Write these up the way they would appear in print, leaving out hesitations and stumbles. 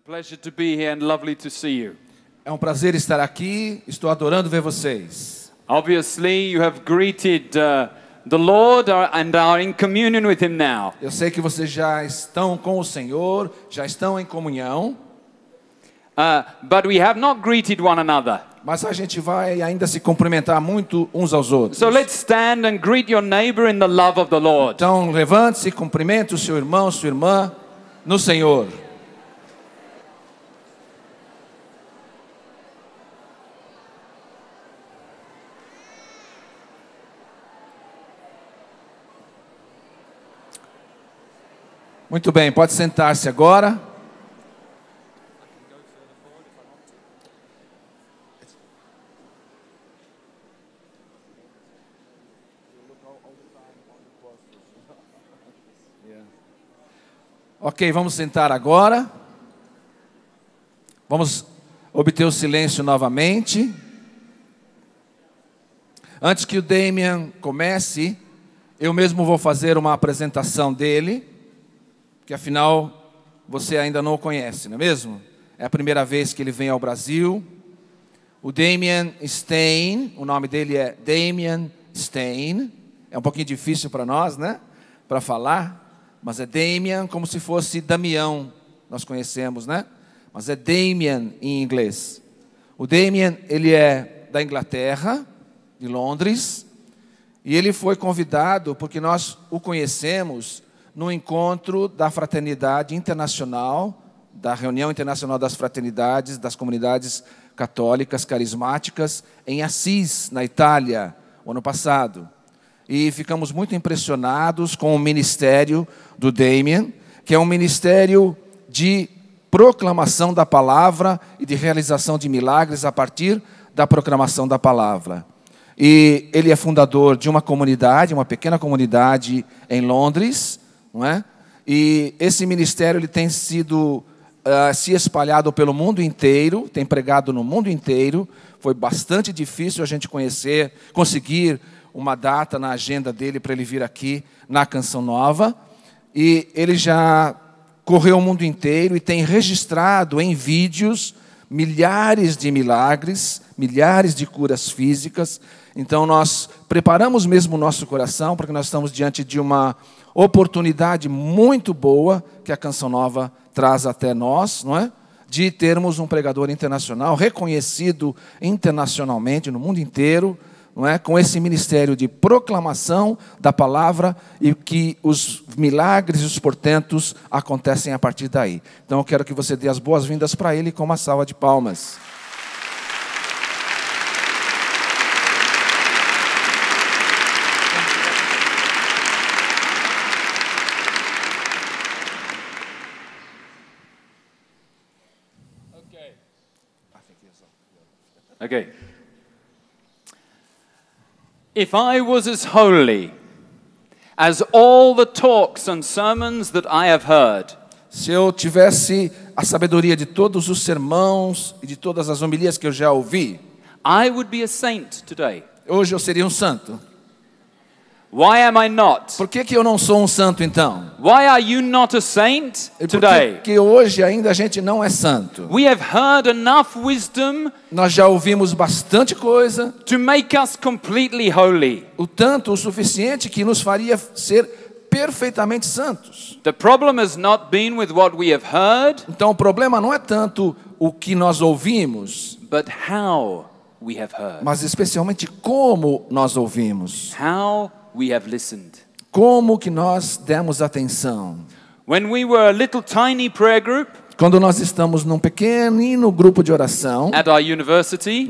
pleasure to be here and lovely to see you. É um prazer estar aqui, estou adorando ver vocês. Obviously, you have greeted the Lord and are in communion with Him now. Eu sei que vocês já estão com o Senhor, já estão em comunhão. But we have not greeted one another. Mas a gente vai ainda se cumprimentar muito uns aos outros. So let's stand and greet your neighbor in the love of the Lord. Então levante-se e cumprimente o seu irmão, sua irmã no Senhor. Muito bem, pode sentar-se agora. Ok, vamos sentar agora. Vamos obter o silêncio novamente. Antes que o Damian comece, eu mesmo vou fazer uma apresentação dele, que afinal você ainda não o conhece, não é mesmo? É a primeira vez que ele vem ao Brasil. O Damian Stein, o nome dele é Damian Stein. É um pouquinho difícil para nós, né? Para falar, mas é Damian como se fosse Damião, nós conhecemos, né? Mas é Damian em inglês. O Damian, ele é da Inglaterra, de Londres, e ele foi convidado porque nós o conhecemos no encontro da Fraternidade Internacional, da Reunião Internacional das Fraternidades, das Comunidades Católicas Carismáticas, em Assis, na Itália, o ano passado. E ficamos muito impressionados com o ministério do Damian, que é um ministério de proclamação da palavra e de realização de milagres a partir da proclamação da palavra. E ele é fundador de uma comunidade, uma pequena comunidade em Londres, não é? E esse ministério ele tem sido se espalhado pelo mundo inteiro, tem pregado no mundo inteiro. Foi bastante difícil a gente conseguir uma data na agenda dele para ele vir aqui na Canção Nova. E ele já correu o mundo inteiro e tem registrado em vídeos milhares de milagres, milhares de curas físicas. Então nós preparamos mesmo o nosso coração, porque nós estamos diante de uma oportunidade muito boa que a Canção Nova traz até nós, não é? De termos um pregador internacional, reconhecido internacionalmente no mundo inteiro, não é? Com esse ministério de proclamação da palavra e que os milagres e os portentos acontecem a partir daí. Então eu quero que você dê as boas-vindas para ele com uma salva de palmas. Okay. If I was as holy as all the talks and sermons that I have heard, se eu tivesse a sabedoria de todos os sermões e de todas as homilias que eu já ouvi, I would be a saint today. Hoje eu seria um santo. Why am I not? Por que eu não sou um santo então? Why are you not a saint today? Porque hoje ainda a gente não é santo. We have heard enough wisdom. Nós já ouvimos bastante coisa. To make us completely holy. O suficiente que nos faria ser perfeitamente santos. The problem has not been with what we have heard. Então o problema não é tanto o que nós ouvimos, but how we have heard. Mas especialmente como nós ouvimos. How we have listened. Como que nós demos atenção? When we were a little tiny prayer group, quando nós estamos num pequenino grupo de oração, at our university,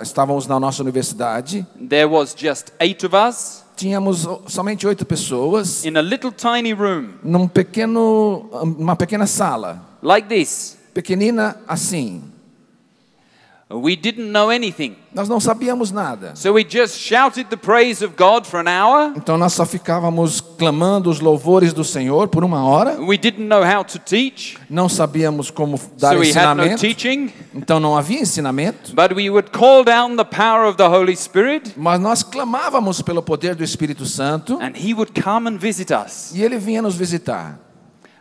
estávamos na nossa universidade, there was just 8 of us. Tínhamos somente 8 pessoas. In a little tiny room. Uma pequena sala. Like this. Pequenina assim. We didn't know anything. Nós não sabíamos nada. So we just shouted the praise of God for an hour. Então nós só ficávamos clamando os louvores do Senhor por 1 hora. We didn't know how to teach. Não sabíamos como dar ensinamento. We had no teaching. Então não havia ensinamento. But we would call down the power of the Holy Spirit. Mas nós clamávamos pelo poder do Espírito Santo. And he would come and visit us. E ele vinha nos visitar.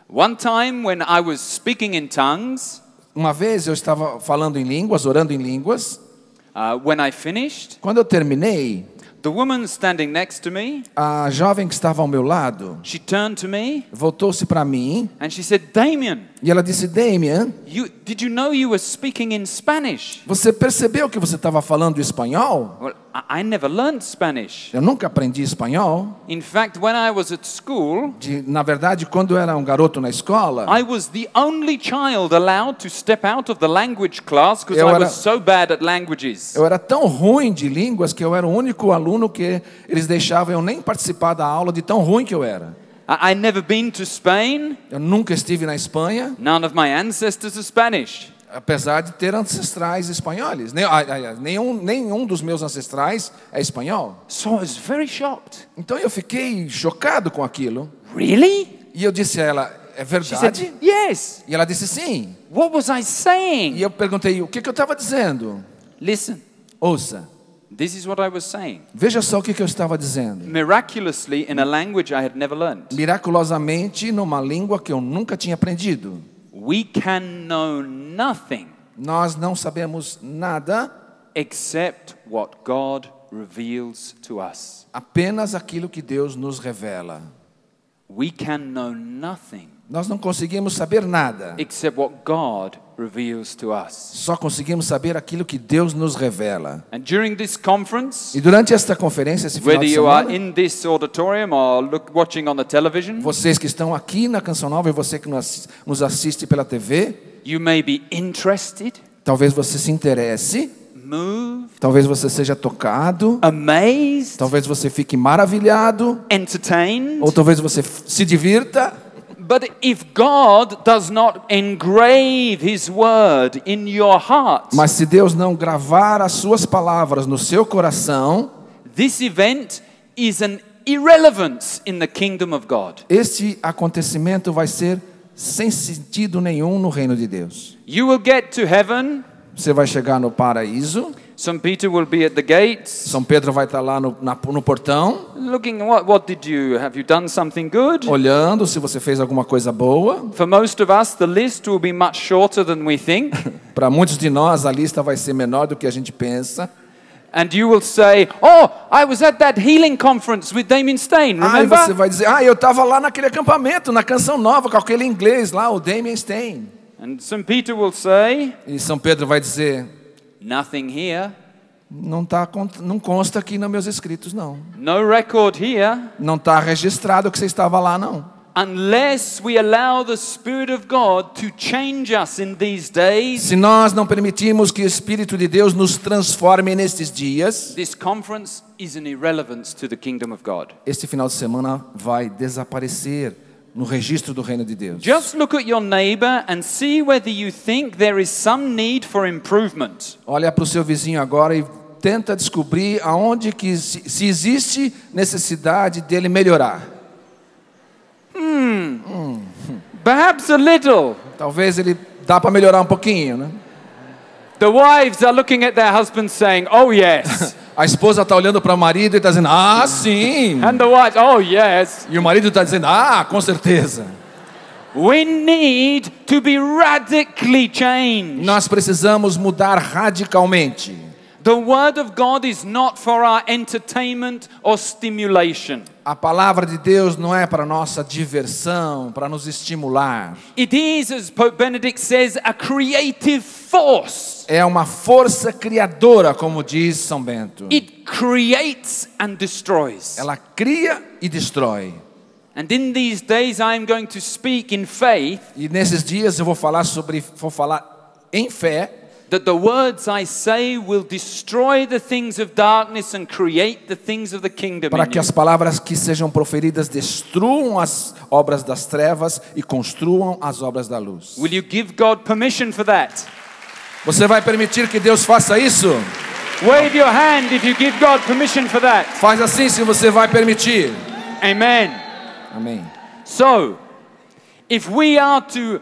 One time when I was speaking in tongues, Uma vez eu estava falando em línguas, orando em línguas. when I finished, Quando eu terminei, the woman standing next to me, a jovem que estava ao meu lado she turned to me voltou-se para mim and she said, Damien, e ela disse: Damien, did you know you were speaking in Spanish? você percebeu que você estava falando espanhol? Well, I never learned Spanish. Eu nunca aprendi espanhol. In fact, when I was at school, Na verdade, quando eu era um garoto na escola, I was the only child allowed to step out of the language class because Eu I era- was so bad at languages. eu era tão ruim de línguas que eu era o único aluno que eles deixavam eu nem participar da aula de tão ruim que eu era. I'd never been to Spain. Eu nunca estive na Espanha, None of my ancestors are Spanish. apesar de ter ancestrais espanhóis. Nenhum dos meus ancestrais é espanhol. So I was very shocked. Então eu fiquei chocado com aquilo. Really? E eu disse a ela: é She said, verdade? yes. E ela disse sim. What was I E saying? eu perguntei: o que eu estava dizendo? Listen, Ouça, this is what I was saying. veja só o que eu estava dizendo. Miraculously, in a language I had never learned. Miraculosamente, numa língua que eu nunca tinha aprendido. We can know nothing Nós não sabemos nada, except what God reveals to us. apenas aquilo que Deus nos revela. We can know nothing Nós não conseguimos saber nada, except what God reveals to us. só conseguimos saber aquilo que Deus nos revela. And during this conference, E durante esta conferência, esse final whether de you are semana, in this auditorium or watching on the television, vocês que estão aqui na Canção Nova e você que nos assiste pela TV, you may be interested, talvez você se interesse, moved, talvez você seja tocado, amazed, talvez você fique maravilhado, entertained. ou talvez você se divirta. But if God does not engrave His word in your heart, Mas se Deus não gravar as suas palavras no seu coração, this event is an irrelevance in the kingdom of God. este acontecimento vai ser sem sentido nenhum no reino de Deus. You will get to heaven. Você vai chegar no paraíso, St. Peter will be at the gates, São Pedro vai estar lá no portão, looking, what did you, have you done something good? olhando se você fez alguma coisa boa. For most of us, the list will be much shorter than we think. Para muitos de nós, a lista vai ser menor do que a gente pensa. And you will say, oh, I was at that healing conference with Damien Stein, Aí remember? você vai dizer: eu estava lá naquele acampamento, na Canção Nova, com aquele inglês lá, o Damien Stein. And St. Peter will say, E São Pedro vai dizer: nothing here, não consta aqui nos meus escritos, não. no record here, Não está registrado que você estava lá, não. unless we allow the Spirit of God to change us in these days. Se nós não permitirmos que o Espírito de Deus nos transforme nestes dias, This conference is an irrelevance to the kingdom of God. este final de semana vai desaparecer no registro do reino de Deus. Just look at your neighbor and see whether you think there is some need for improvement. Olha para o seu vizinho agora e tenta descobrir aonde que se existe necessidade dele melhorar. Perhaps a little. Talvez ele dá para melhorar um pouquinho, né? The wives are looking at their husbands saying, oh yes. A esposa está olhando para o marido e está dizendo: ah, sim. And the wives, oh yes. E o marido está dizendo: ah, com certeza. We need to be radically changed. Nós precisamos mudar radicalmente. The word of God is not for our entertainment or stimulation. A palavra de Deus não é para nossa diversão, para nos estimular. It is, as Pope Benedict says, a creative force. É uma força criadora, como diz São Bento. It creates and destroys. Ela cria e destrói. And in these days I am going to speak in faith E nesses dias eu vou falar em fé, that the words I say will destroy the things of darkness and create the things of the kingdom para in que you. as palavras que sejam proferidas destruam as obras das trevas e construam as obras da luz. Will you give God permission for that? Você vai permitir que Deus faça isso? Wave your hand if you give God permission for that. Faz assim se você vai permitir. Amen. Amém. So, if we are to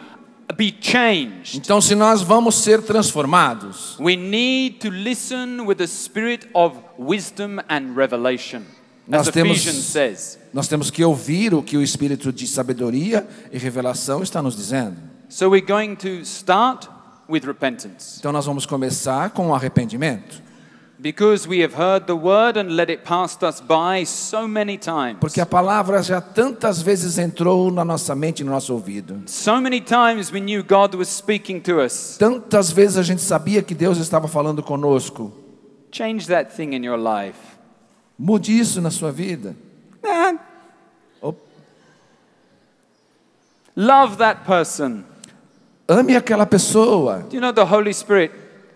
be changed, Então, se nós vamos ser transformados, we need to listen with a spirit of wisdom and revelation. as Nós Ephesians says. Nós temos que ouvir o que o Espírito de sabedoria e revelação está nos dizendo. So we're going to start with repentance. Então nós vamos começar com o arrependimento. Because we have heard the word and let it pass us by so many times. Porque a palavra já tantas vezes entrou na nossa mente e no nosso ouvido. So many times we knew God was speaking to us. Tantas vezes a gente sabia que Deus estava falando conosco. Change that thing in your life. Mude isso na sua vida. Oh, Love that person. ame aquela pessoa. Do you know the Holy Spirit?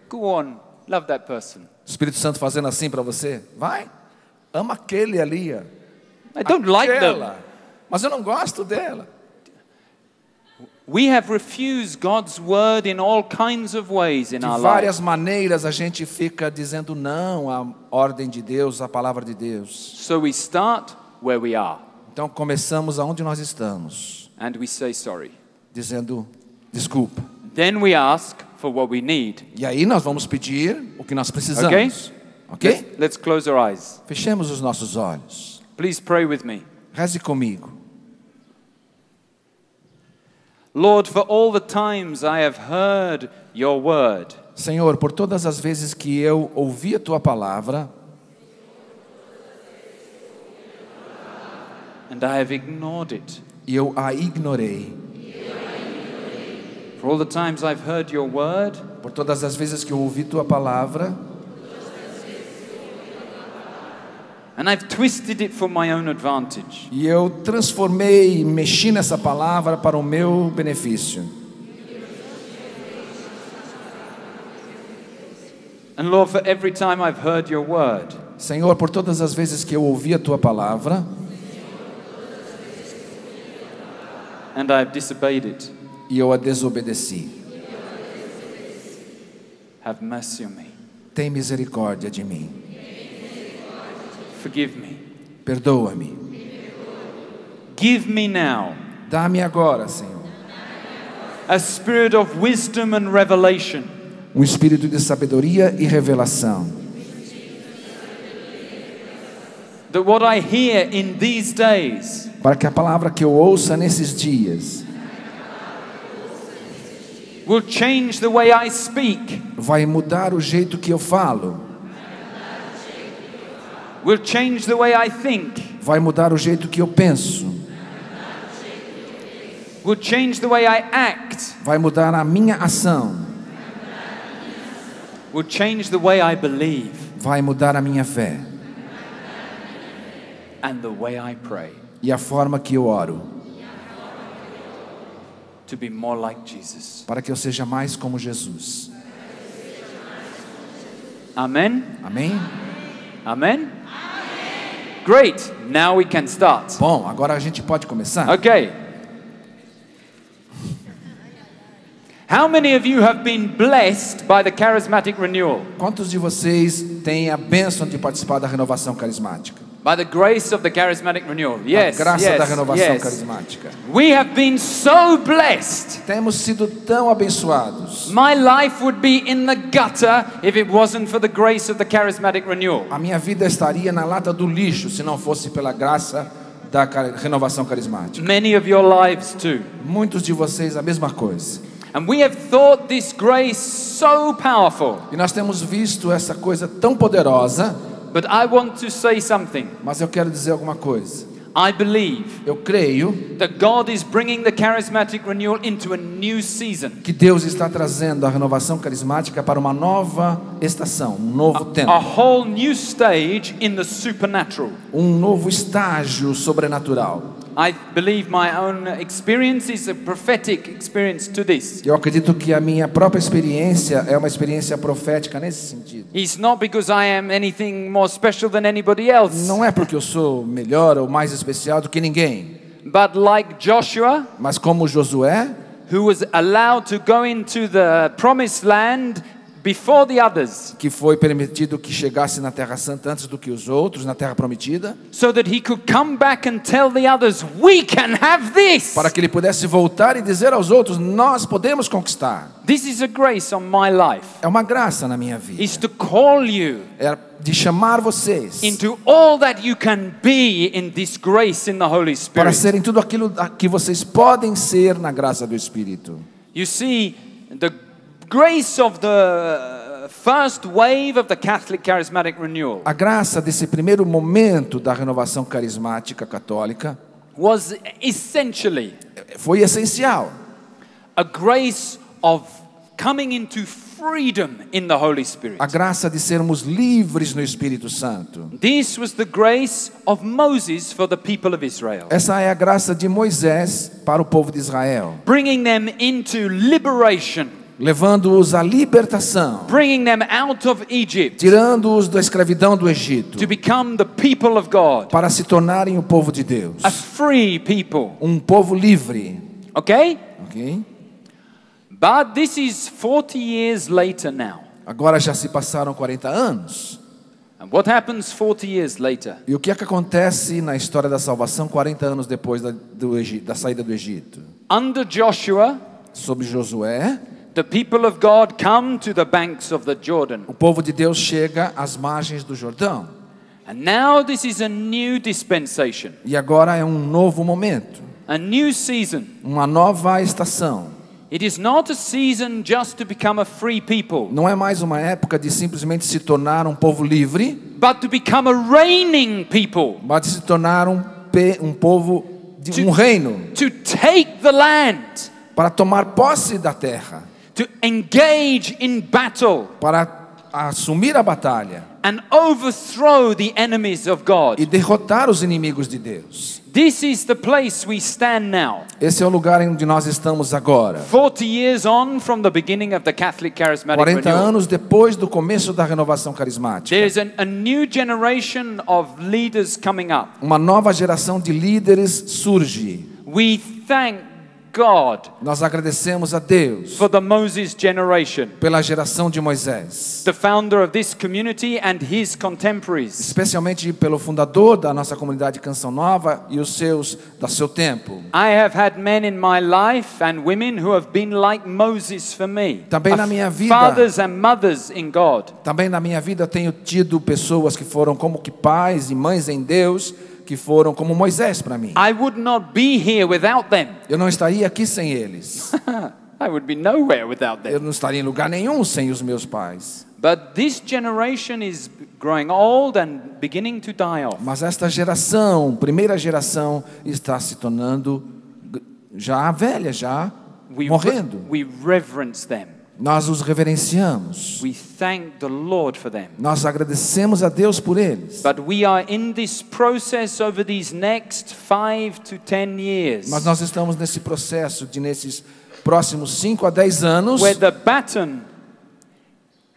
Go on, love that person. Espírito Santo fazendo assim para você. Vai, ama aquele ali. Ó. I don't like them. Aquela. Mas eu não gosto dela. We have refused God's word in all kinds of ways in De our várias lives. maneiras a gente fica dizendo não à ordem de Deus, à palavra de Deus. So we start where we are Então começamos aonde nós estamos, and we say sorry. dizendo desculpa. Then we ask for what we need. E aí nós vamos pedir o que nós precisamos. Ok? Let's close our eyes. Fechemos os nossos olhos. Please pray with me. Reze comigo. Lord, for all the times I have heard your word, Senhor, por todas as vezes que eu ouvi a tua palavra and I have ignored it. e eu a ignorei, For all the times I've heard your word por todas as vezes que eu ouvi tua palavra and I've twisted it for my own advantage. e eu transformei, mexi nessa palavra para o meu benefício. And Lord, for every time I've heard your word, Senhor, por todas as vezes que eu ouvi a tua palavra and I've disobeyed it, e eu a desobedeci, have mercy on me. tem misericórdia de mim. Forgive me. Perdoa-me. Give me now Dá-me agora, Senhor, a spirit of wisdom and revelation, um espírito de sabedoria e revelação, that what I hear in these days para que a palavra que eu ouça nesses dias will change the way I speak, vai mudar o jeito que eu falo, will change the way I think, vai mudar o jeito que eu penso, will change the way I act, vai mudar a minha ação, will change the way I believe vai mudar a minha fé and the way I pray e a forma que eu oro, to be more like Jesus. para que eu seja mais como Jesus. Amen? Amém? Amen? Great. Now we can start. Bom, agora a gente pode começar. Okay. How many of you have been blessed by the charismatic renewal? Quantos de vocês têm a bênção de participar da renovação carismática? By the grace of the charismatic renewal. Yes. A graça da Yes. renovação Yes. carismática. We have been so blessed. Temos sido tão abençoados. My life would be in the gutter if it wasn't for the grace of the charismatic renewal. A minha vida estaria na lata do lixo se não fosse pela graça da renovação carismática. Many of your lives too. Muitos de vocês a mesma coisa. And we have thought this grace so powerful. E nós temos visto essa coisa tão poderosa, But I want to say something. mas eu quero dizer alguma coisa. I believe Eu creio that God is bringing the charismatic renewal into a new season. que Deus está trazendo a renovação carismática para uma nova estação, um novo tempo, A whole new stage in the supernatural. um novo estágio sobrenatural. I believe my own experience is a prophetic experience to this. Eu acredito que a minha própria experiência é uma experiência profética nesse sentido. It's not because I am anything more special than anybody else, Não é porque eu sou melhor ou mais especial do que ninguém, but like Joshua, mas como Josué, who was allowed to go into the promised land before the others, que foi permitido que chegasse na Terra Santa antes do que os outros, na Terra Prometida, so that he could come back and tell the others, we can have this. para que ele pudesse voltar e dizer aos outros, nós podemos conquistar. This is a grace on my life. É uma graça na minha vida. Is to call you É de chamar vocês into all that you can be in this grace in the Holy para Spirit. serem tudo aquilo que vocês podem ser na graça do Espírito. You see, the grace of the first wave of the Catholic Charismatic Renewal A graça desse primeiro momento da renovação carismática católica was essentially foi essencial. a grace of coming into freedom in the Holy Spirit. A graça de sermos livres no Espírito Santo. This was the grace of Moses for the people of Israel, Essa é a graça de Moisés para o povo de Israel, bringing them into liberation, levando-os à libertação, bringing them out of Egypt tirando-os da escravidão do Egito, to become the people of God, para se tornarem o povo de Deus, a free people. um povo livre. Okay? Ok? But this is 40 years later now. Agora já se passaram 40 anos. And what happens 40 years later? E o que é que acontece na história da salvação 40 anos depois da saída do Egito? Under Joshua, Sob Josué, the people of God come to the banks of the Jordan. o povo de Deus chega às margens do Jordão. And now this is a new dispensation, E agora é um novo momento, a new season. uma nova estação. It is not a season just to become a free people, Não é mais uma época de simplesmente se tornar um povo livre, but to become a reigning people, mas de se tornar um povo de um reino, to take the land, para tomar posse da terra, to engage in battle para assumir a batalha and overthrow the enemies of God. e derrotar os inimigos de Deus. This is the place we stand now. Esse é o lugar onde nós estamos agora. 40 years on from the beginning of the Catholic Charismatic 40 Renewal. anos depois do começo da renovação carismática. There's a new generation of leaders coming up. Uma nova geração de líderes surge. We thank God Nós agradecemos a Deus for the Moses generation, pela geração de Moisés, the founder of this community and his contemporaries. especialmente pelo fundador da nossa comunidade Canção Nova e os seus do seu tempo. I have had men in my life and women who have been like Moses for me. Também na minha vida. Fathers and mothers in God. Também na minha vida tenho tido pessoas que foram como que pais e mães em Deus, que foram como Moisés para mim. I would not be here without them. Eu não estaria aqui sem eles. I would be nowhere without them. Eu não estaria em lugar nenhum sem os meus pais. But this generation is growing old and beginning to die off. Mas esta geração, primeira geração, está se tornando já velha, já morrendo. We reverence them. Nós os reverenciamos. We thank the Lord for them. Nós agradecemos a Deus por eles. But we are in this process over these next 5 to 10 years, Mas nós estamos nesse processo de nesses próximos 5 a 10 anos, where the baton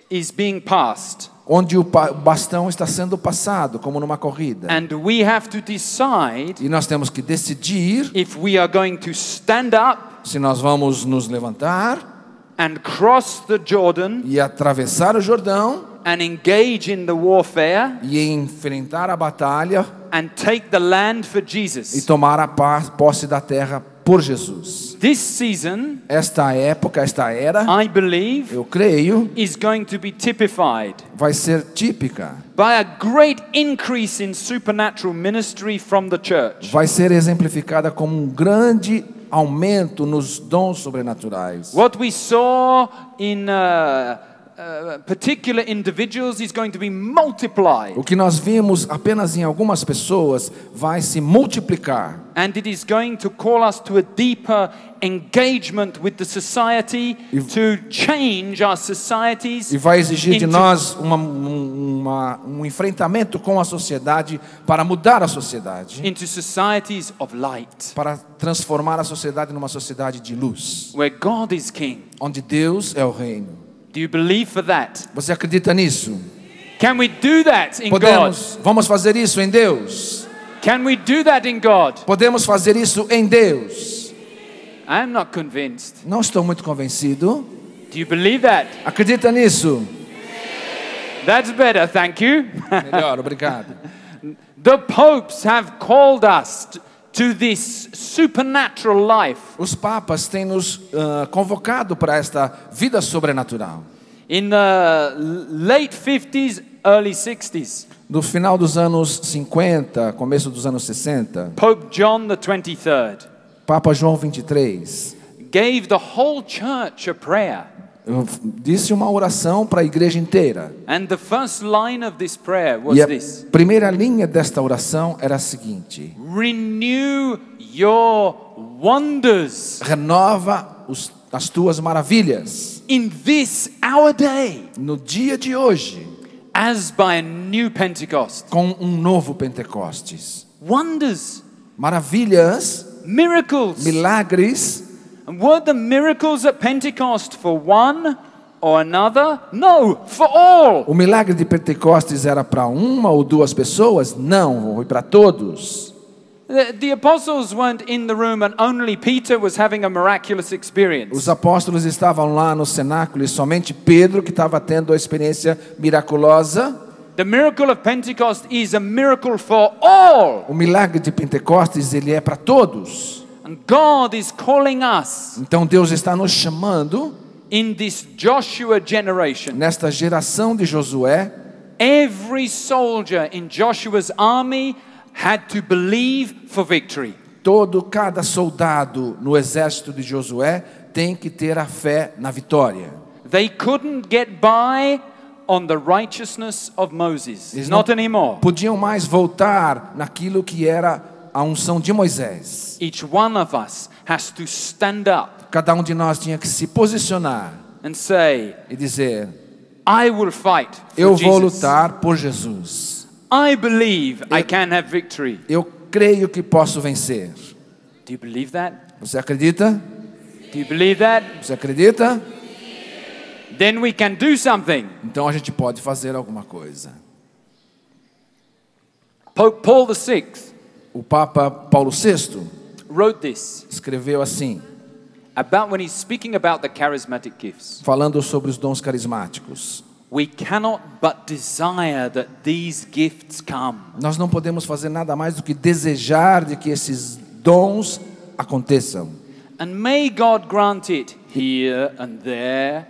is being passed, onde o bastão está sendo passado, como numa corrida. and we have to decide E nós temos que decidir if we are going to stand up se nós vamos nos levantar and cross the Jordan e atravessar o Jordão and engage in the warfare e enfrentar a batalha and take the land for e Jesus. tomar a posse da terra por Jesus. This season, Esta época, esta era, I believe, eu creio, is going to be typified vai ser típica. by a great increase in supernatural ministry from the church. Vai ser exemplificada como um grande aumento nos dons sobrenaturais. What we saw in particular individuals is going to be multiplied, O que nós vimos apenas em algumas pessoas vai se multiplicar. and it is going to call us to a deeper engagement with the society to change our societies E vai exigir de into- nós um enfrentamento com a sociedade para mudar a sociedade, into societies of light, para transformar a sociedade numa sociedade de luz, where God is king. onde Deus é o reino. Do you believe for that? Você acredita nisso? Can we do that in God? Vamos fazer isso em Deus? Can we do that in God? Podemos fazer isso em Deus? I am not convinced. Não estou muito convencido. Do you believe that? Acredita nisso? That's better, thank you. Melhor, obrigado. The popes have called us to this supernatural life. Os papas têm nos convocado para esta vida sobrenatural. In the late 50s, early 60s, No final dos anos 50, começo dos anos 60, Pope John the 23rd Papa João 23 gave the whole church a prayer. disse uma oração para a igreja inteira. And the first line of this prayer was E a this: primeira linha desta oração era a seguinte: renew your wonders renova as tuas maravilhas in this our day, no dia de hoje, as by a new Pentecost. com um novo Pentecostes. Wonders, Maravilhas, miracles. milagres. And were the miracles at Pentecost for one or another? No, for all. O milagre de Pentecostes era para uma ou duas pessoas? Não, foi para todos. The apostles weren't in the room and only Peter was having a miraculous experience. Os apóstolos estavam lá no cenáculo e somente Pedro que estava tendo a experiência miraculosa. The miracle of Pentecost is a miracle for all. O milagre de Pentecostes, ele é para todos. And God is calling us Então Deus está nos chamando in this Joshua generation. nesta geração de Josué. Every soldier in Joshua's army had to believe for victory. Cada soldado no exército de Josué tem que ter a fé na vitória. They couldn't get by on the righteousness of Moses. Eles Not não anymore. podiam mais voltar naquilo que era a unção de Moisés. Each one of us has to stand up Cada um de nós tinha que se posicionar and say, e dizer: I will fight for eu vou Jesus. lutar por Jesus. I believe I can have victory. Eu creio que posso vencer. Do you believe that? Você acredita? Do you believe that? Você acredita? Then we can do something. Então a gente pode fazer alguma coisa. Pope Paul VI O Papa Paulo VI wrote this escreveu assim, about when he's speaking about the charismatic gifts. falando sobre os dons carismáticos. We cannot but desire that these gifts come. Nós não podemos fazer nada mais do que desejar de que esses dons aconteçam. And may God grant it here and there.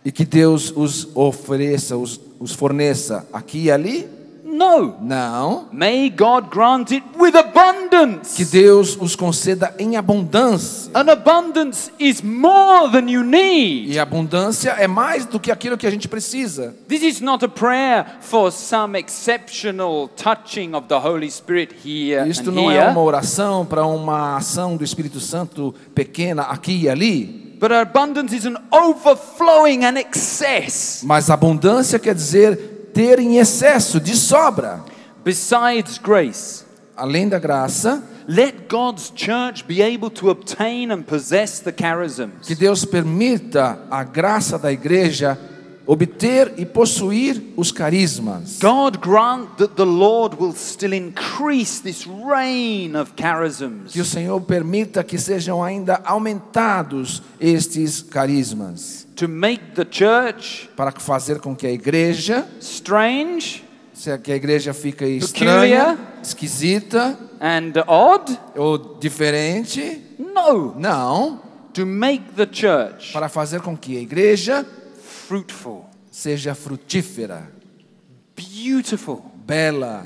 E que Deus os ofereça, os forneça aqui e ali? No. Não. May God grant it with abundance. Que Deus os conceda em abundância. An abundance is more than you need. E abundância é mais do que aquilo que a gente precisa. This is not a prayer for some exceptional touching of the Holy Spirit here Isto and não é here. uma oração para uma ação do Espírito Santo pequena aqui e ali. But abundance is an overflowing and excess. Mas abundância quer dizer ter em excesso, de sobra. Besides grace, Além da graça, let God's church be able to obtain and possess the charisms. que Deus permita a graça da igreja obter e possuir os carismas. God grant that the Lord will still increase this reign of charisms. Que o Senhor permita que sejam ainda aumentados estes carismas. To make the church Para fazer com que a igreja, strange que a igreja fique estranha, esquisita and odd? ou diferente. No. Não. To make the church Para fazer com que a igreja fruitful, seja frutífera, beautiful, bela,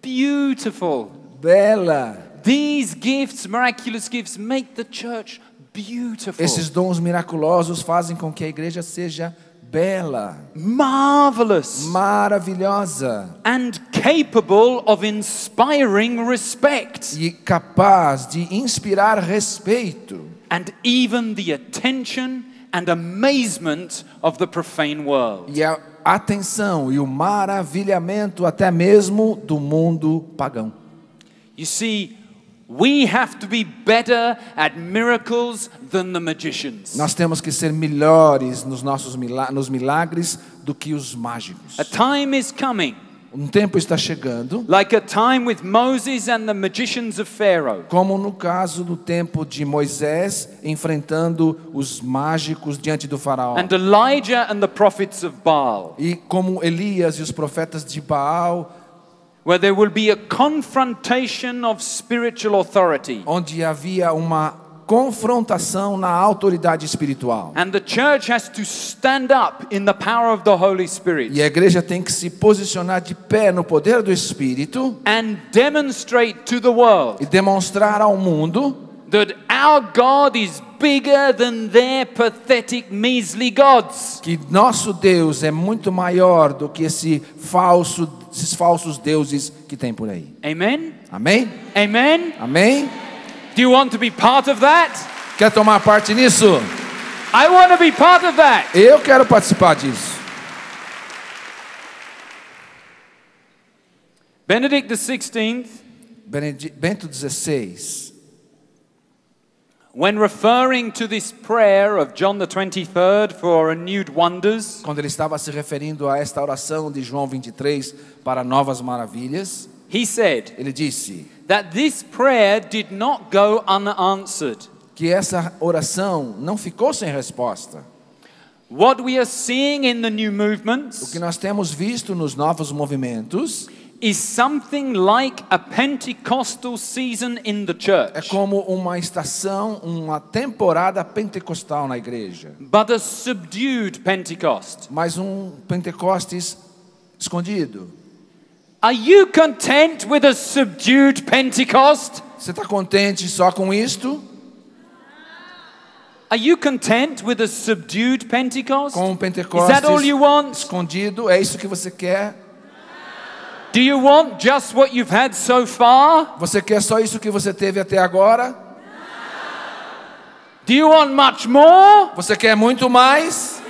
beautiful. bela. These gifts, miraculous gifts, make the church beautiful, Esses dons miraculosos fazem com que a igreja seja bela, marvelous, maravilhosa and capable of inspiring respect e capaz de inspirar respeito and even the attention and amazement of the profane world. e a atenção e o maravilhamento até mesmo do mundo pagão. You see, we have to be better at miracles than the magicians. Nós temos que ser melhores nos nossos nos milagres do que os mágicos. A time is coming Um tempo está chegando, like a time with Moses and the magicians of Pharaoh. como no caso do tempo de Moisés enfrentando os mágicos diante do faraó. And Elijah and the prophets of Baal, E como Elias e os profetas de Baal, where there will be a confrontation of spiritual authority. onde havia uma confrontação na autoridade espiritual. And the church has to stand up in the power of the Holy Spirit E a igreja tem que se posicionar de pé no poder do Espírito and demonstrate to the world e demonstrar ao mundo that our God is bigger than their pathetic, measly gods. que nosso Deus é muito maior do que esses falsos deuses que tem por aí. Amen? Amém? Amen? Amém? Do you want to be part of that? Quer tomar parte nisso? I want to be part of that. Eu quero participar disso. Benedict XVI, Bento XVI, when referring to this prayer of John the 23rd for renewed wonders, quando ele estava se referindo a esta oração de João 23 para novas maravilhas, he said ele disse that this prayer did not go unanswered. que essa oração não ficou sem resposta. What we are seeing in the new O movements que nós temos visto nos novos movimentos is something like a Pentecostal season in the é church, como uma estação, uma temporada pentecostal na igreja, but a subdued Pentecost. mas Pentecostes escondido. Are you content with a subdued Pentecost? Você está contente só com isto? Are you content with a subdued Pentecost? Com Is Pentecostes that all you want? escondido? É isso que você quer? Do you want just what you've had so far? Você quer só isso que você teve até agora? Do you want much more? Você quer muito mais?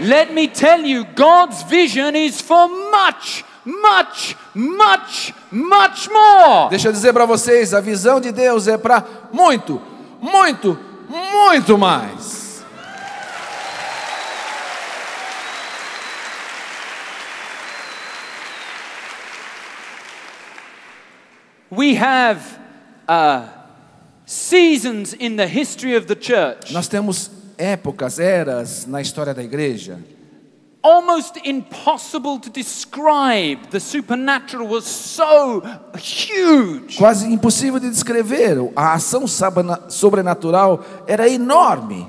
Let me tell you, God's vision is for much, much, much, much more. Deixa eu dizer para vocês, a visão de Deus é para muito, muito, muito mais. We have seasons in the history of the church, Nós temos épocas, eras na história da igreja, almost impossible to describe. The supernatural was so huge. quase impossível de descrever. A ação sobrenatural era enorme.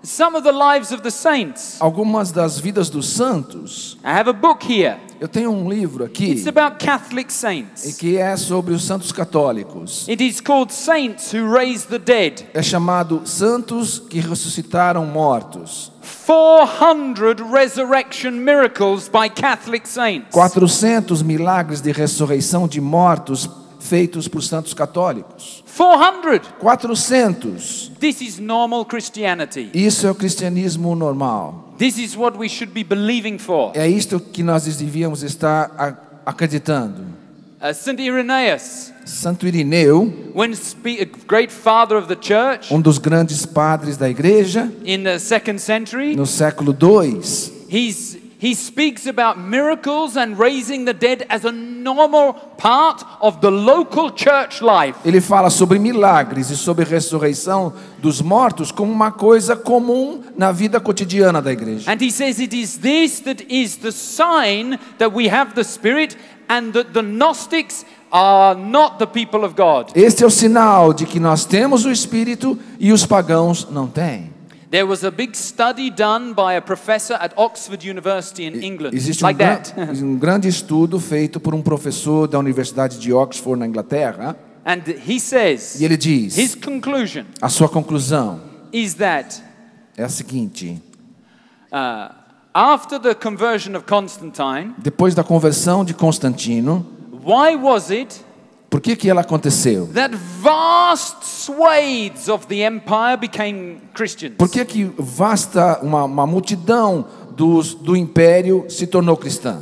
Some of the lives of the saints. Algumas das vidas dos santos. I have a book here. Eu tenho um livro aqui It's about Catholic saints. que é sobre os santos católicos. It is called Saints Who Raise the Dead. É chamado Santos que ressuscitaram mortos. 400 resurrection miracles by Catholic saints. 400 milagres de ressurreição de mortos feitos por santos católicos. 400. 400. This is normal Christianity. Isso é o cristianismo normal. This is what we should be believing for. É isto que nós devíamos estar acreditando. St. Irenaeus, Santo Irineu, when a great father of the church um dos grandes padres da igreja, in the 2nd century, no século II, he speaks about miracles and raising the dead as a normal part of the local church life. ele fala sobre milagres e sobre ressurreição dos mortos como uma coisa comum na vida cotidiana da igreja. And he says it is this that is the sign that we have the Spirit and that the Gnostics are not the people of God. Este é o sinal de que nós temos o Espírito e os pagãos não têm. There was a big study done by a professor at Oxford University in England, Existe like that. um grande estudo feito por um professor da Universidade de Oxford na Inglaterra, And he says, e ele diz, his conclusion a sua conclusão is that é a seguinte: after the conversion of Constantine, depois da conversão de Constantino, why was it por que ela aconteceu? that vast swathes of the empire became Christians? Por que uma multidão do império se tornou cristã?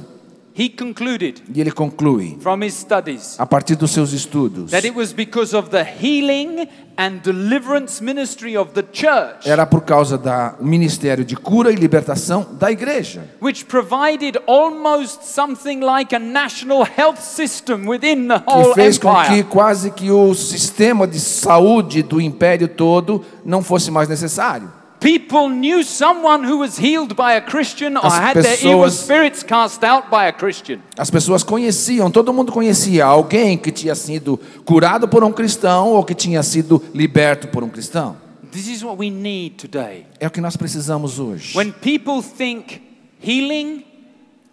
he concluded E ele conclui, from his studies a partir dos seus estudos, that it was because of the healing and deliverance ministry of the church, era por causa do ministério de cura e libertação da igreja, which provided almost something like a national health system within the que whole fez com que empire. quase que o sistema de saúde do império todo não fosse mais necessário. People knew someone who was healed by a Christian or As had their evil pessoas- spirits cast out by a Christian. As pessoas conheciam, todo mundo conhecia alguém que tinha sido curado por um cristão ou que tinha sido liberto por um cristão. This is what we need today. É o que nós precisamos hoje. When people think healing,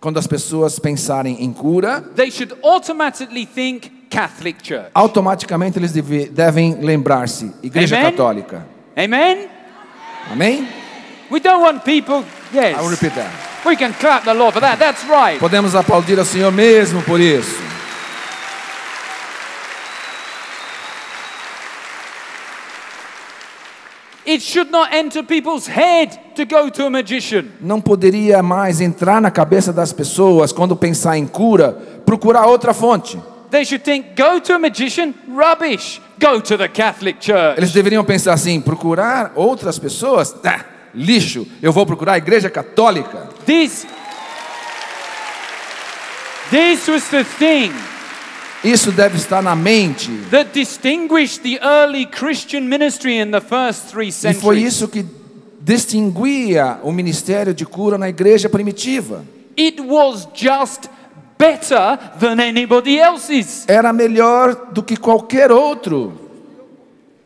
Quando as pessoas pensarem em cura, they should automatically think Catholic Church. automaticamente eles devem lembrar-se, Igreja Amen? Católica. Amen? Amém? We don't want people, I will yes. repeat that. We can clap the Lord for that. That's right. Podemos aplaudir ao Senhor mesmo por isso. It should not enter people's head to go to a magician. Não poderia mais entrar na cabeça das pessoas, quando pensar em cura, procurar outra fonte. They should think, go to a magician? Rubbish. Go to the Catholic Church. Eles deveriam pensar assim, procurar outras pessoas? Lixo, eu vou procurar a Igreja Católica. This was the thing Isso deve estar na mente. that distinguished the early Christian ministry in the first 3 E foi centuries. isso que distinguia o ministério de cura na igreja primitiva. It was just better than anybody else's. Era melhor do que qualquer outro.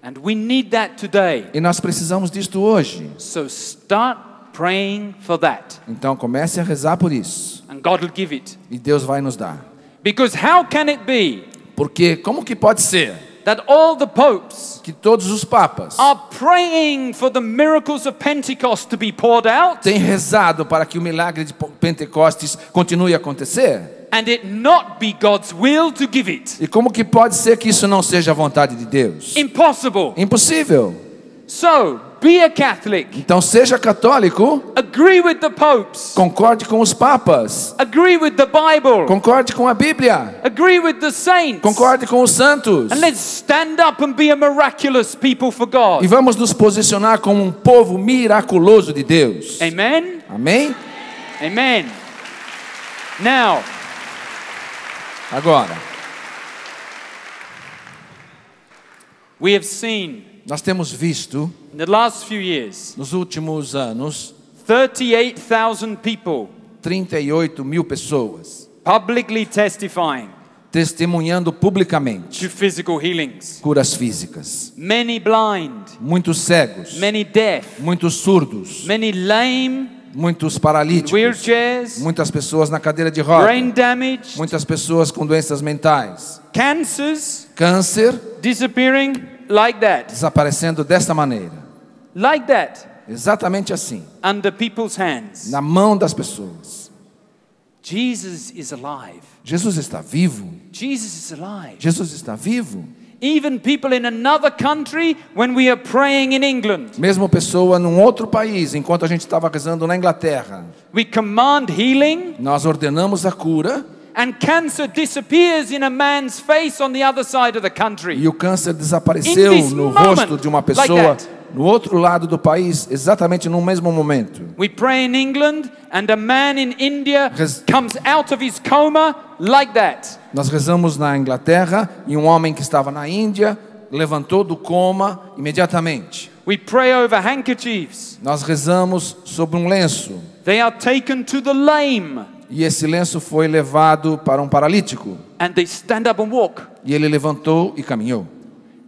And we need that today. E nós precisamos disto hoje. So start praying for that. Então comece a rezar por isso. And God will give it. E Deus vai nos dar. Because how can it be Porque como que pode ser that all the popes que todos os papas are praying for the miracles of Pentecost to be poured out têm rezado para que o milagre de Pentecostes continue a acontecer? and it not be God's will to give it? E como que pode ser que isso não seja a vontade de Deus? Impossible. Impossível. So, be a Catholic. Então seja católico, Agree with the popes. concorde com os papas, Agree with the Bible. concorde com a Bíblia, Agree with the saints. concorde com os santos. And let's stand up and be a miraculous people for God. E vamos nos posicionar como um povo miraculoso de Deus. Amen? Amém? Amen. Now, Agora, we have seen nós temos visto in the last few years nos últimos anos 38,000 people 38 mil pessoas publicly testifying testemunhando publicamente to physical healings. curas físicas. Many blind, Muitos cegos, many deaf, muitos surdos, many lame, muitos paralíticos, wheelchairs, muitas pessoas na cadeira de roda, brain damage, muitas pessoas com doenças mentais, cancers câncer disappearing like that. desaparecendo desta maneira, Like that, exatamente assim, under people's hands. na mão das pessoas. Jesus is alive. Jesus está vivo. Jesus is alive. Jesus está vivo. Even people in another country, when we are praying in England, Mesmo pessoa num outro país, enquanto a gente estava rezando na Inglaterra, we command healing, nós ordenamos a cura and cancer disappears in a man's face on the other side of the country. e o câncer desapareceu In this no moment, rosto de uma like pessoa that. no outro lado do país, exatamente no mesmo momento. We pray in England, and a man in India Res- comes out of his coma like that. Nós rezamos na Inglaterra e um homem que estava na Índia levantou do coma imediatamente. We pray over handkerchiefs. Nós rezamos sobre um lenço They are taken to the lame, e esse lenço foi levado para um paralítico and they stand up and walk. e ele levantou e caminhou.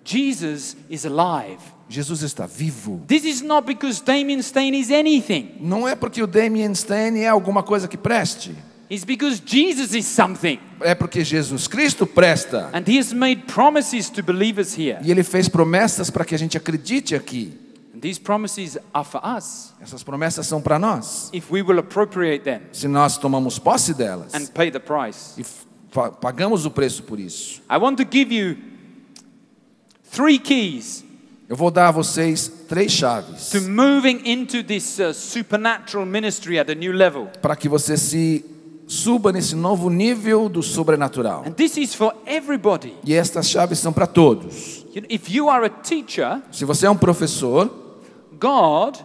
Jesus is alive. Jesus está vivo. This is not because Damien Stein is anything. Não é porque o Damien Stein é alguma coisa que preste. It's because Jesus is something. É porque Jesus Cristo presta. And he has made promises to believers here. E ele fez promessas para que a gente acredite aqui. And these promises are for us Essas promessas são para nós. if we will appropriate them Se nós tomamos posse delas and pay the price. e pagamos o preço por isso. I want to give you 3 keys Eu vou dar a vocês 3 chaves to moving into this supernatural ministry at a new level. para que você se suba nesse novo nível do sobrenatural. And this is for everybody. E estas chaves são para todos. If you are a teacher, Se você é um professor, God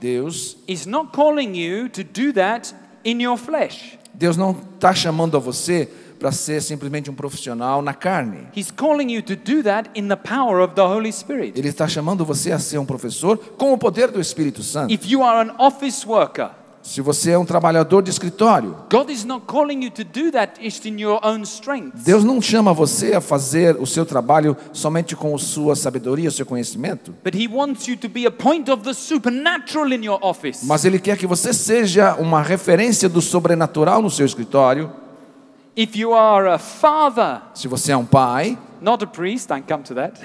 Deus is not calling you to do that in your flesh. não está chamando a você para ser simplesmente um profissional na carne. He's calling you to do that in the power of the Holy Spirit. Ele está chamando você a ser um professor com o poder do Espírito Santo. If you are an office worker, Se você é um trabalhador de escritório, God is not calling you to do that just in your own strength. Deus não chama você a fazer o seu trabalho somente com a sua sabedoria, o seu conhecimento. But He wants you to be a point of the supernatural in your office. Mas Ele quer que você seja uma referência do sobrenatural no seu escritório. If you are a father, Se você é um pai, not a priest, I come to that.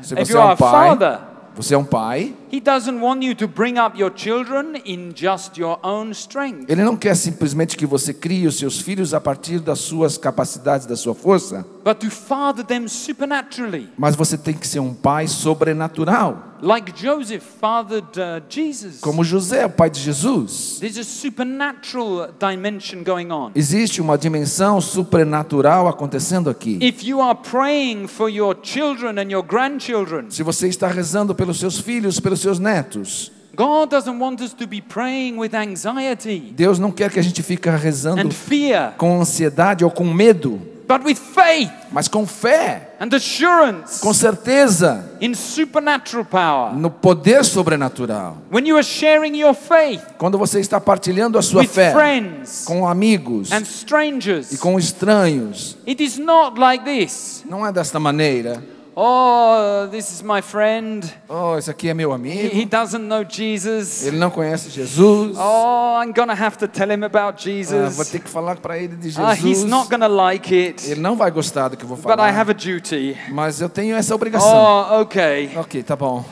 se If você you é are um a pai, father, você é um pai. He doesn't want you to bring up your children in just your own strength. Ele não quer simplesmente que você crie os seus filhos a partir das suas capacidades, da sua força. But to father them supernaturally. Mas você tem que ser um pai sobrenatural. Like Joseph fathered Jesus. Como José, o pai de Jesus. There's a supernatural dimension going on. Existe uma dimensão supernatural acontecendo aqui. If you are praying for your children and your grandchildren, Se você está rezando pelos seus filhos, pelos seus netos, God doesn't want us to be praying with anxiety Deus não quer que a gente fique rezando and fear, com ansiedade ou com medo, but with faith mas com fé, and assurance com certeza, in supernatural power. no poder sobrenatural. When you are sharing your faith Quando você está partilhando a sua with fé friends com amigos and e strangers, com estranhos, it is not like this. não é desta maneira. Oh, this is my friend. Oh, esse aqui é meu He amigo. doesn't know Jesus. Ele não conhece Jesus. Oh, I'm gonna have to tell him about Vou Jesus. ter que falar para ele de He's Jesus. not gonna like it. Ele não vai gostar do que eu vou But I falar. have a duty. Mas eu tenho essa obrigação. Oh, okay. Ok, tá bom.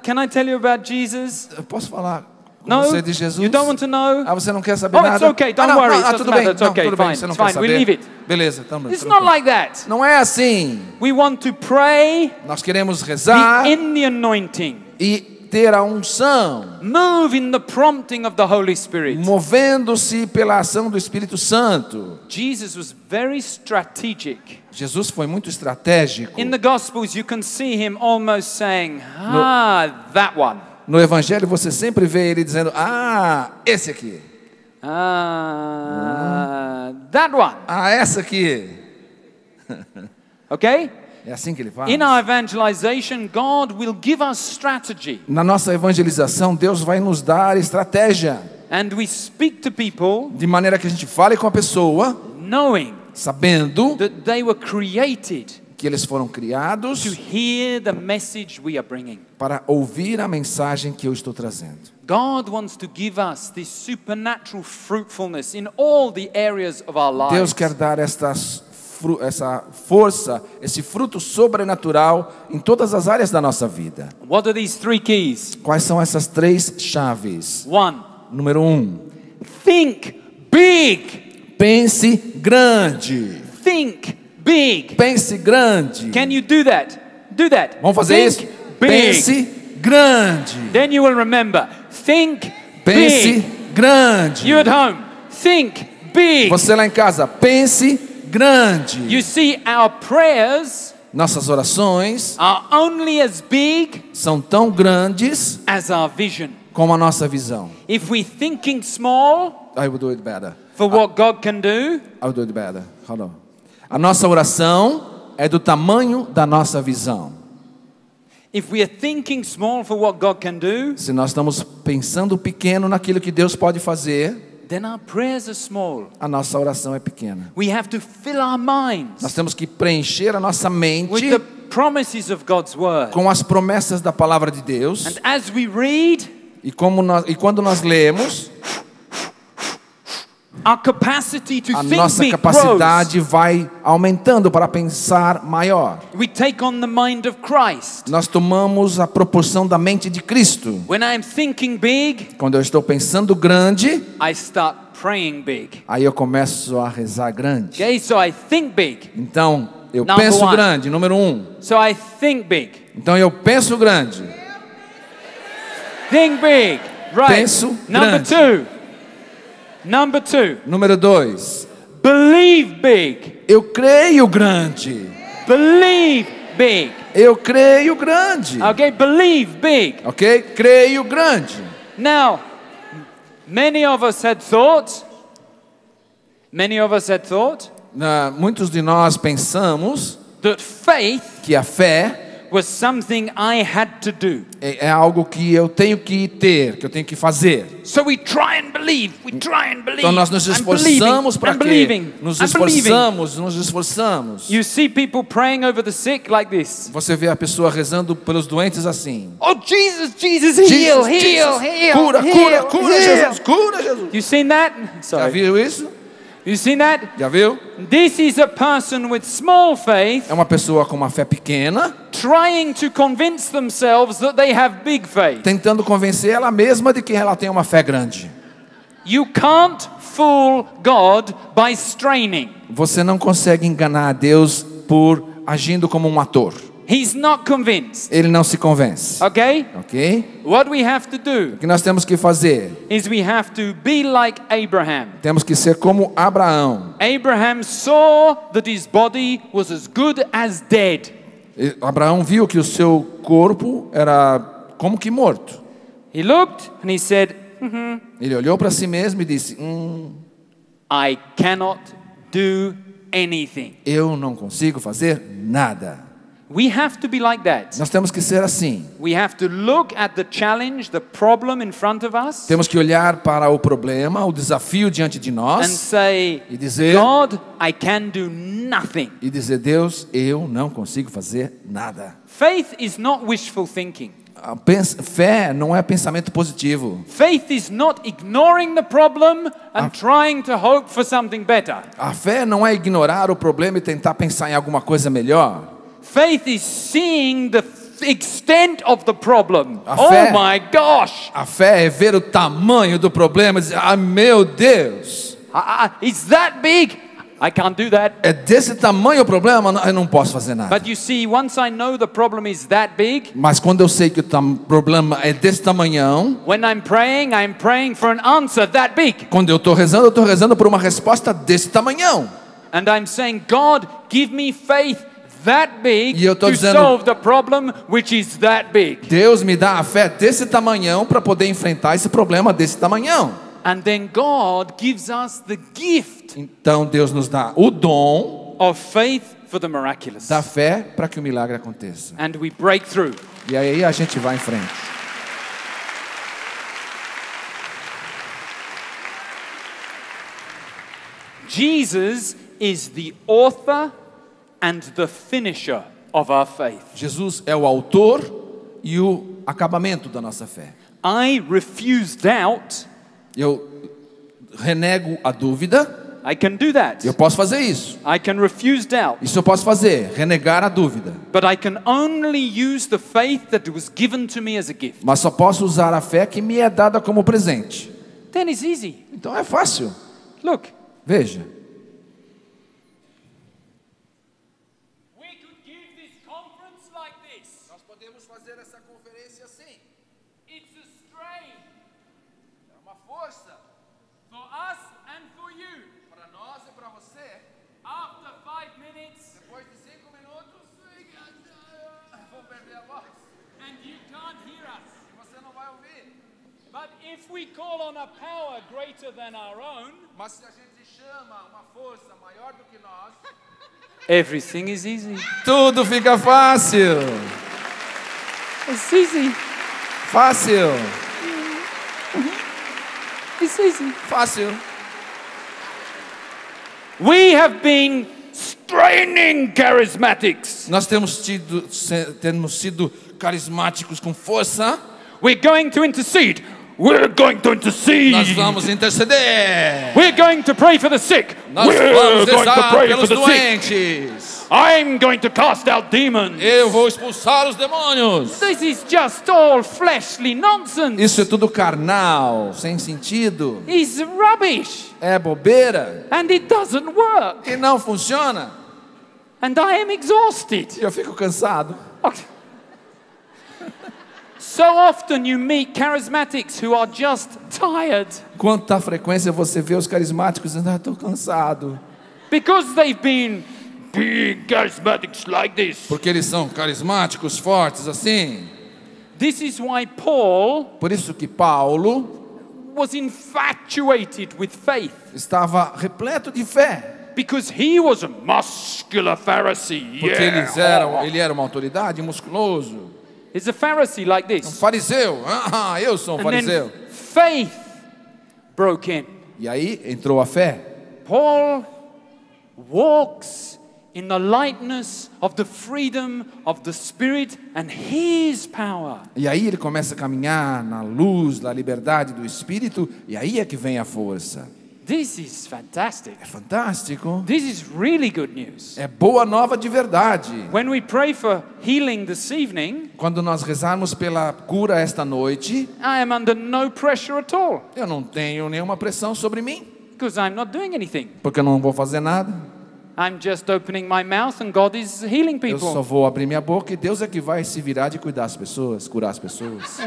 Can I tell you about Jesus? Eu posso falar com No, você de Jesus? you don't want to know? Ah, você não quer saber Oh, nada? it's okay, don't não, worry, não, it tudo doesn't bem. matter, it's Não, okay, tudo bem, fine, você não it's quer fine, we saber. leave it. Beleza, então It's not like that. Não é assim. We want to pray, Nós queremos rezar be in the anointing, e ter a unção, move in the prompting of the Holy Spirit. movendo-se pela ação do Espírito Santo. Jesus was very strategic. Jesus foi muito estratégico. In the Gospels, you can see him almost saying, that one. No Evangelho você sempre vê ele dizendo, esse aqui. That one. Essa aqui. Okay? É assim que ele faz. In our evangelization, God will give us strategy. Na nossa evangelização, Deus vai nos dar estratégia. And we speak to people De maneira que a gente fale com a pessoa, knowing sabendo that they were created que eles foram to criados hear the message we are bringing. para ouvir a mensagem que eu estou trazendo. God wants to give us this supernatural fruitfulness in all the areas of our lives. Deus quer dar essa força, esse fruto sobrenatural em todas as áreas da nossa vida. What are these three keys? Quais são essas três chaves? One, Número 1, think big. pense grande. Think big. Pense grande. Can you do that? Do that. Vamos fazer Think isso? big. Pense grande. Then you will remember. Think Pense big. grande. You at home. Think big. Você lá em casa, pense grande. You see, our prayers Nossas orações are only as big são tão grandes as our vision. como a nossa visão. If we're thinking small I will do it better. for what God can do, I will do it better. Hold on. A nossa oração é do tamanho da nossa visão. if we are thinking small for what God can do, Se nós estamos pensando pequeno naquilo que Deus pode fazer, then our prayers are small. a nossa oração é pequena. We have to fill our minds Nós temos que preencher a nossa with mente the promises of God's word. com as promessas da palavra de Deus. And as we read, E quando nós lemos, our capacity to a think nossa big capacidade vai aumentando para pensar maior. grows. We take on the mind of Christ. Nós tomamos a proporção da mente de Cristo. When I'm thinking big, Quando eu estou pensando grande, I start praying big. aí eu começo a rezar grande. Okay, so I think big. Então, eu Number penso one. grande, número 1. So I think big. Então, eu penso grande. Think big. Right. Penso Number grande. two. Number two. Número 2. Believe big. Eu creio grande. Believe big. Eu creio grande. Okay, believe big. Ok? Creio grande. Now, many of us had thought, Muitos de nós pensamos that faith que a fé was something I had to do. é algo que eu tenho que ter, que eu tenho que fazer. So we try and believe, Então nós nos esforçamos para quê? Nos esforçamos. You see people praying over the sick like this. Você vê a pessoa rezando pelos doentes assim. Oh Jesus, Jesus, heal, heal, heal. Cura, heal, cura, cura, heal. Jesus, cura, Jesus. You seen that? Já Sorry. viu isso? You seen that? Já viu? This is a person with small faith É uma pessoa com uma fé pequena, trying to convince themselves that they have big faith. tentando convencer ela mesma de que ela tem uma fé grande. You can't fool God by straining. Você não consegue enganar a Deus por agindo como um ator. He's not convinced. Ele não se convence. Okay? Ok? What we have to do O que nós temos que fazer? is we have to be like Abraham. Temos que ser como Abraão. Abraham saw that his body was as good as dead. Abraão viu que o seu corpo era como que morto. He looked and he said, Ele olhou para si mesmo e disse: I cannot do anything. eu não consigo fazer nada. We have to be like that. Nós temos que ser assim. We have to look at the challenge, the problem in front of us, Temos que olhar para o problema, o desafio diante de and nós say, e dizer, God, I can do nothing. Deus, eu não consigo fazer nada. Faith is not wishful thinking. A fé não é pensamento positivo. Faith is not ignoring the problem and trying to hope for something better. A fé não é ignorar o problema e tentar pensar em alguma coisa melhor. Faith is seeing the extent of the problem. A Oh fé- my gosh! A fé é ver o tamanho do problema e dizer: meu Deus, Is that big? I can't do that. é desse tamanho o problema, eu não posso fazer nada. But you see, once I know the problem is that big, Mas quando eu sei que o problema é desse tamanhão, when I'm praying for an answer that big. quando eu estou rezando por uma resposta desse tamanhão. And I'm saying, God, give me faith that big E eu tô to dizendo- solve the problem which is that big. Deus me dá a fé desse tamanhão para poder enfrentar esse problema desse tamanhão. And then God gives us the gift Então Deus nos dá o dom of faith for the miraculous. da fé para que o milagre aconteça. And we break through. E aí a gente vai em frente. Jesus is the author and the finisher of our faith. Jesus é o autor e o acabamento da nossa fé. I refuse doubt. Eu renego a dúvida. I can do that. Eu posso fazer isso. I can refuse doubt. Isso eu posso fazer, renegar a dúvida. But I can only use the faith that was given to me as a gift. Mas só posso usar a fé que me é dada como presente. Then it's easy. Então é fácil. Look. Veja. We could give this conference like this. Nós podemos fazer essa conferência assim. It's a strain É uma força for us and for you. para nós e para você. After 5 minutes, Depois de 5 minutos, vou perder a voz. and you can't hear us. Você não vai ouvir. But if we call on a power greater than our own, Mas se a gente chama uma força maior do que nós, everything is easy. tudo fica fácil. It's easy. Fácil. It's easy. Fácil. We have been straining charismatics. Nós temos sido carismáticos com força. We're going to intercede. We're going to intercede. Nós vamos interceder. We're going to pray for the sick. Nós We're vamos going to rezar pray pelos for the sick. doentes. I'm going to cast out demons. Eu vou expulsar os demônios. This is just all fleshly nonsense. Isso é tudo carnal, sem sentido. It's rubbish. É bobeira. And it doesn't work. E não funciona. And I am exhausted. E eu fico cansado. So often you meet charismatics who are just tired. Quanta frequência você vê os carismáticos dizendo: estou cansado. Because they've been big charismatics like this. Porque eles são carismáticos, fortes assim. This is why Paul Por isso que Paulo was infatuated with faith. estava repleto de fé. Because he was a muscular Pharisee. Porque ele era uma autoridade, musculoso. He's a Pharisee like Um this. fariseu. Eu sou um And then fariseu. faith broke in. E aí entrou a fé. Paul walks in the lightness of the freedom of the Spirit and His power. E aí ele começa a caminhar na luz da liberdade do Espírito. E aí é que vem a força. This is fantastic. É fantástico. This is really good news. É boa nova de verdade. When we pray for healing this evening, Quando nós rezarmos pela cura esta noite, I am under no pressure at all eu não tenho nenhuma pressão sobre mim. because I'm not doing anything. Porque eu não vou fazer nada. I'm just opening my mouth and God is healing Eu só people. vou abrir minha boca e Deus é que vai se virar de cuidar das pessoas, curar as pessoas.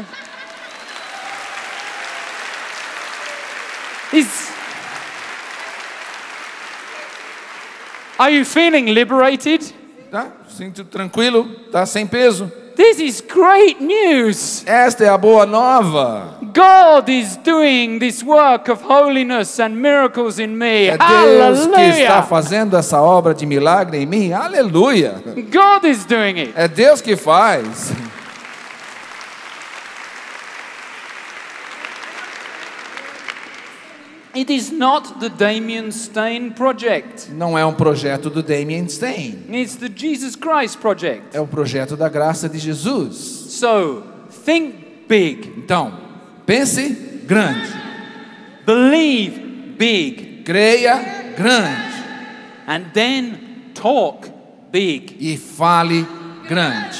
Are you feeling liberated? Tá? Sinto tranquilo, tá sem peso. This is great news. Esta é a boa nova. God is doing this work of holiness and miracles in me. É Deus que está Hallelujah. fazendo essa obra de milagre em mim. Aleluia. God is doing it. É Deus que faz. It is not the Damien Stein project. Não é um projeto do Damien Stein. It's the Jesus Christ project. É o projeto da graça de Jesus. So, think big. Então, pense grande. Believe big. Creia grande. And then talk big. E fale grande.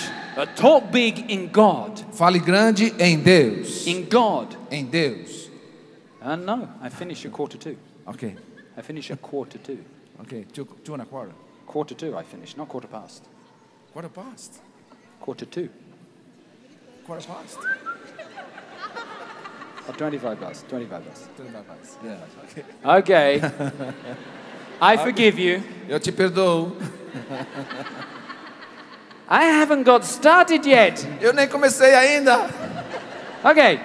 Talk big in God. Fale grande em Deus. In God. Em Deus. No, I finish at 1:45. Ok. I finish at 1:45. Ok. Two and a quarter. 1:45 I finish, not 1:15. Quarter past. 1:45. Quarter past. Or 25 past. 25 past. 25 past. Yeah. Okay. I forgive you. Eu te perdoo. I haven't got started yet. Eu nem comecei ainda. Okay.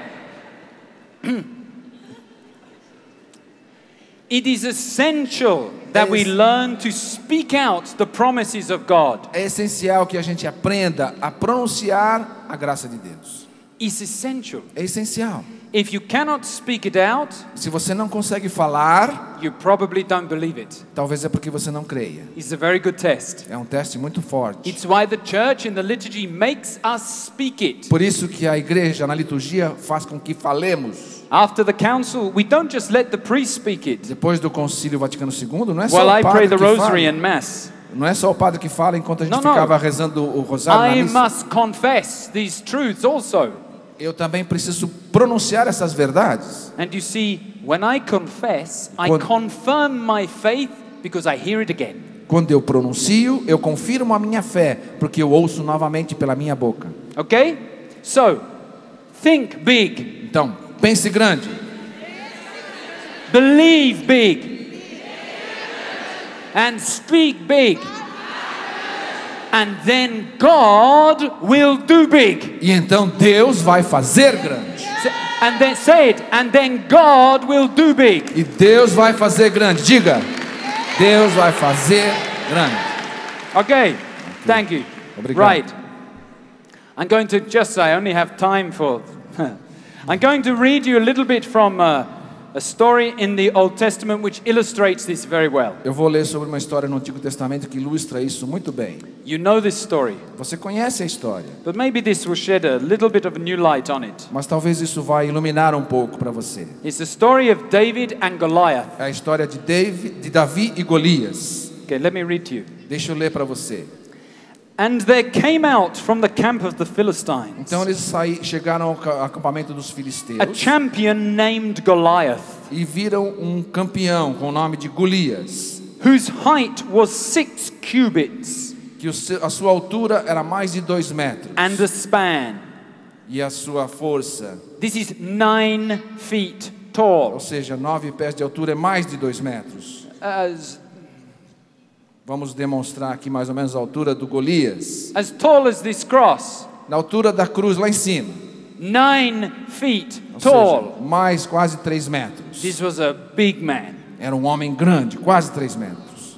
It is essential that we learn to speak out the promises of God. É essencial que a gente aprenda a pronunciar a graça de Deus. It's essential. É essencial. If you cannot speak it out, Se você não consegue falar, you probably don't believe it. talvez é porque você não creia. It's a very good test. É um teste muito forte. It's why the church in the liturgy makes us speak it. Por isso que a igreja na liturgia faz com que falemos. After the council, we don't just let the priest speak it. Depois do Concílio Vaticano II, não é só While o I padre pray the que rosary fala. and mass. Não é só o padre que fala enquanto a gente No, no. ficava rezando o rosário na I missa. must confess these truths also. Eu também preciso pronunciar essas verdades. And you see, when I confess, I Quando- confirm my faith because I hear it again. Quando eu pronuncio, eu confirmo a minha fé, porque eu ouço novamente pela minha boca. Okay? So, think big. Então, pense grande. Believe big. And speak big. And then God will do big. E então Deus vai fazer grande. And then say it. And then God will do big. E Deus vai fazer grande. Diga. Deus vai fazer grande. Okay. Thank you. Obrigado. Right. I'm going to just say I only have time for. I'm going to read you a little bit from a story in the Old Testament which illustrates this very well. Eu vou ler sobre uma história no Antigo Testamento que ilustra isso muito bem. You know this story, Você conhece a história, but maybe this will shed a little bit of a new light on it. mas talvez isso vai iluminar um pouco para você. It's the story of David and Goliath. É a história de Davi e Golias. Okay, let me read to you. Deixa eu ler para você. And there came out from the camp of the Philistines Então eles chegaram ao acampamento dos a filisteus champion named Goliath, e viram um campeão com o nome de Golias, whose height was 6 cubits que a sua altura era mais de 2 metros and a span. e a sua força, This is 9 feet ou tall. seja, 9 pés de altura é mais de 2 metros. Vamos demonstrar aqui mais ou menos a altura do Golias. as tall as this cross, Na altura da cruz lá em cima. 9 feet Ou tall. seja, mais quase 3 metros. This was a big man. Era um homem grande, quase 3 metros.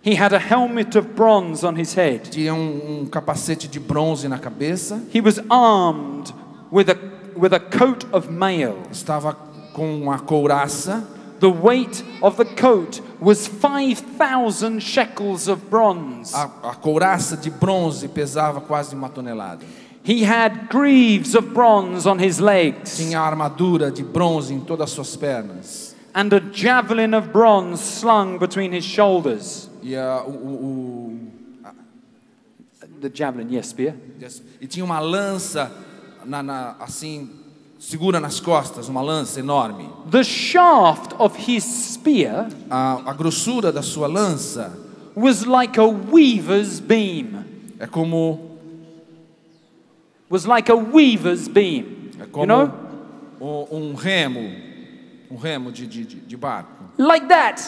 He had a helmet of bronze on his head. Tinha um capacete de bronze na cabeça. He was armed with a coat of mail. Estava com uma couraça. The weight of the coat was 5,000 shekels of bronze. A couraça de bronze pesava quase 1 tonelada. He had greaves of bronze on his legs. Tinha armadura de bronze em todas as suas pernas. And a javelin of bronze slung between his shoulders. E The javelin, yes, spear. e tinha uma lança assim, segura nas costas, uma lança enorme. The shaft of his spear A grossura da sua lança was like a weaver's beam. é como You know? um remo de barco, Like that.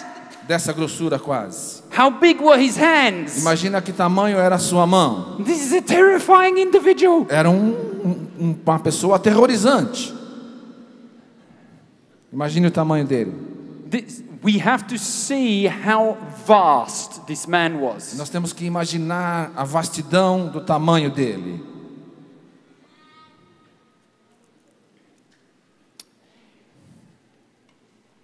dessa grossura quase. How big were his hands? Imagina que tamanho era a sua mão. This is a terrifying individual. Era uma pessoa aterrorizante. Imagine o tamanho dele. We have to see how vast this man was. Nós temos que imaginar a vastidão do tamanho dele.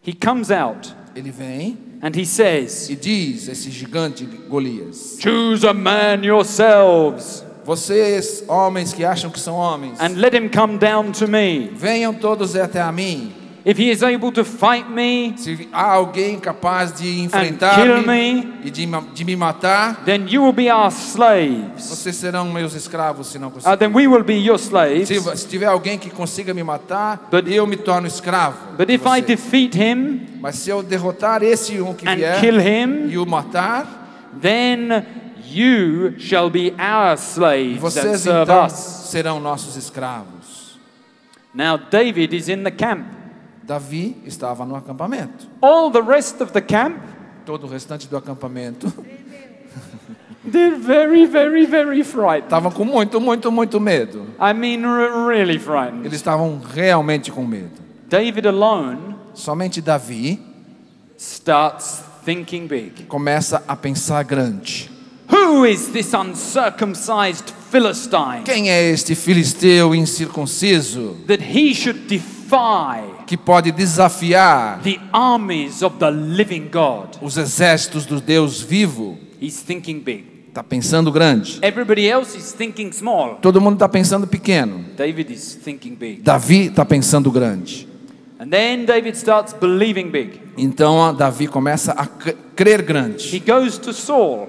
He comes out Ele vem and he says, e diz, esse gigante Golias: "Choose a man yourselves vocês, homens que acham que são homens, and let him come down to me. venham todos até a mim. If he is able to fight me, Se há alguém capaz de kill enfrentar-me me, e de me matar, then you will be our slaves. vocês serão meus escravos se não conseguirem. Then we will be your slaves. Se tiver alguém que consiga me matar, But- eu me torno escravo. But de if I você. defeat him Mas se eu derrotar esse um que and vier kill him, e o matar, then you shall be our slaves and vocês serve então us." serão nossos escravos. Now David is in the camp. Davi estava no acampamento. All the rest of the camp, Todo o restante do acampamento they're very, very, very frightened. estavam com muito medo. I mean, really frightened. Eles estavam realmente com medo. David alone Somente Davi starts thinking big. começa a pensar grande. Who is this uncircumcised Philistine Quem é este filisteu incircunciso that he should defy que pode desafiar the armies of the living God? os exércitos do Deus vivo? He's thinking big. Está pensando grande. Everybody else is thinking small. Todo mundo está pensando pequeno. David is thinking big. Davi está pensando grande. And then David starts believing big. Então Davi começa a crer He grande. goes to Saul,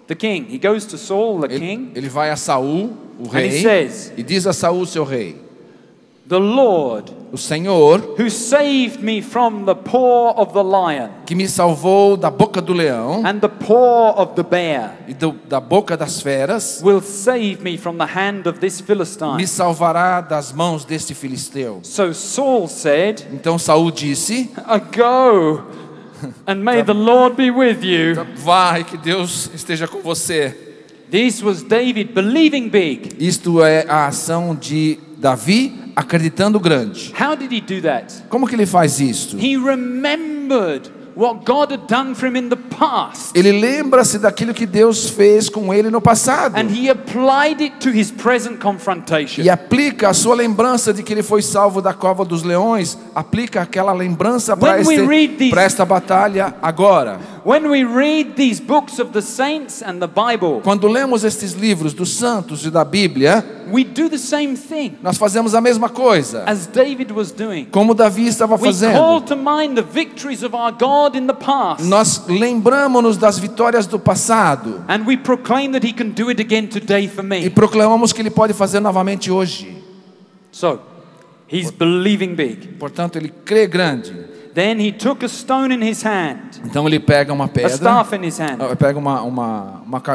the king. He goes to Saul, the king, Ele vai a Saul, o and he rei, says, e diz a Saul, seu rei: "The Lord o Senhor who saved me from the paw of the lion que me salvou da boca do leão and the paw of the bear e da boca das feras, will save me from the hand of this me Philistine." salvará das mãos deste filisteu. So Saul said, Então Saul disse: "Go, and may the Lord be with you." vai, que Deus esteja com você. This was David believing big. Isto é a ação de Davi acreditando grande. How did he do that? Como que ele faz isto? He remembered what God had done for him in the past, Ele lembra-se daquilo que Deus fez com ele no passado. and he applied it to his present confrontation. E aplica a sua lembrança de que ele foi salvo da cova dos leões, aplica aquela lembrança para esta batalha agora. When we read these books of the saints and the Bible, Quando lemos estes livros dos santos e da Bíblia, we do the same thing nós fazemos a mesma coisa, as David was doing. como Davi estava We call fazendo. to mind the victories of our God in the past, Nós lembramos-nos das vitórias do passado and we proclaim that he can do it again today for e me. proclamamos que ele pode fazer novamente hoje. So, he's believing big. Portanto, ele crê grande. Then he took a stone in his hand, Então ele pega uma a pedra, staff in his hand, pega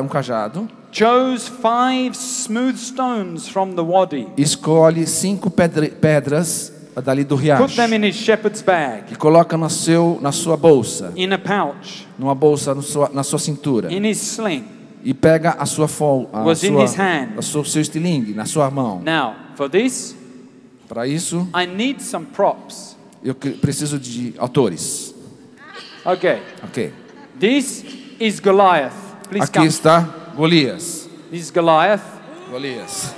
um cajado, chose 5 smooth stones from the wadi, escolhe 5 pedras dali do put riacho them in his shepherd's bag, e coloca na sua bolsa, in a pouch, numa bolsa na sua cintura, in his sling. e pega seu estilingue na sua mão. Now, for this, Para isso, I need some props. eu preciso de autores. Okay, Ok. this is Goliath. Please Aqui come. está Golias. This is Goliath. Golias.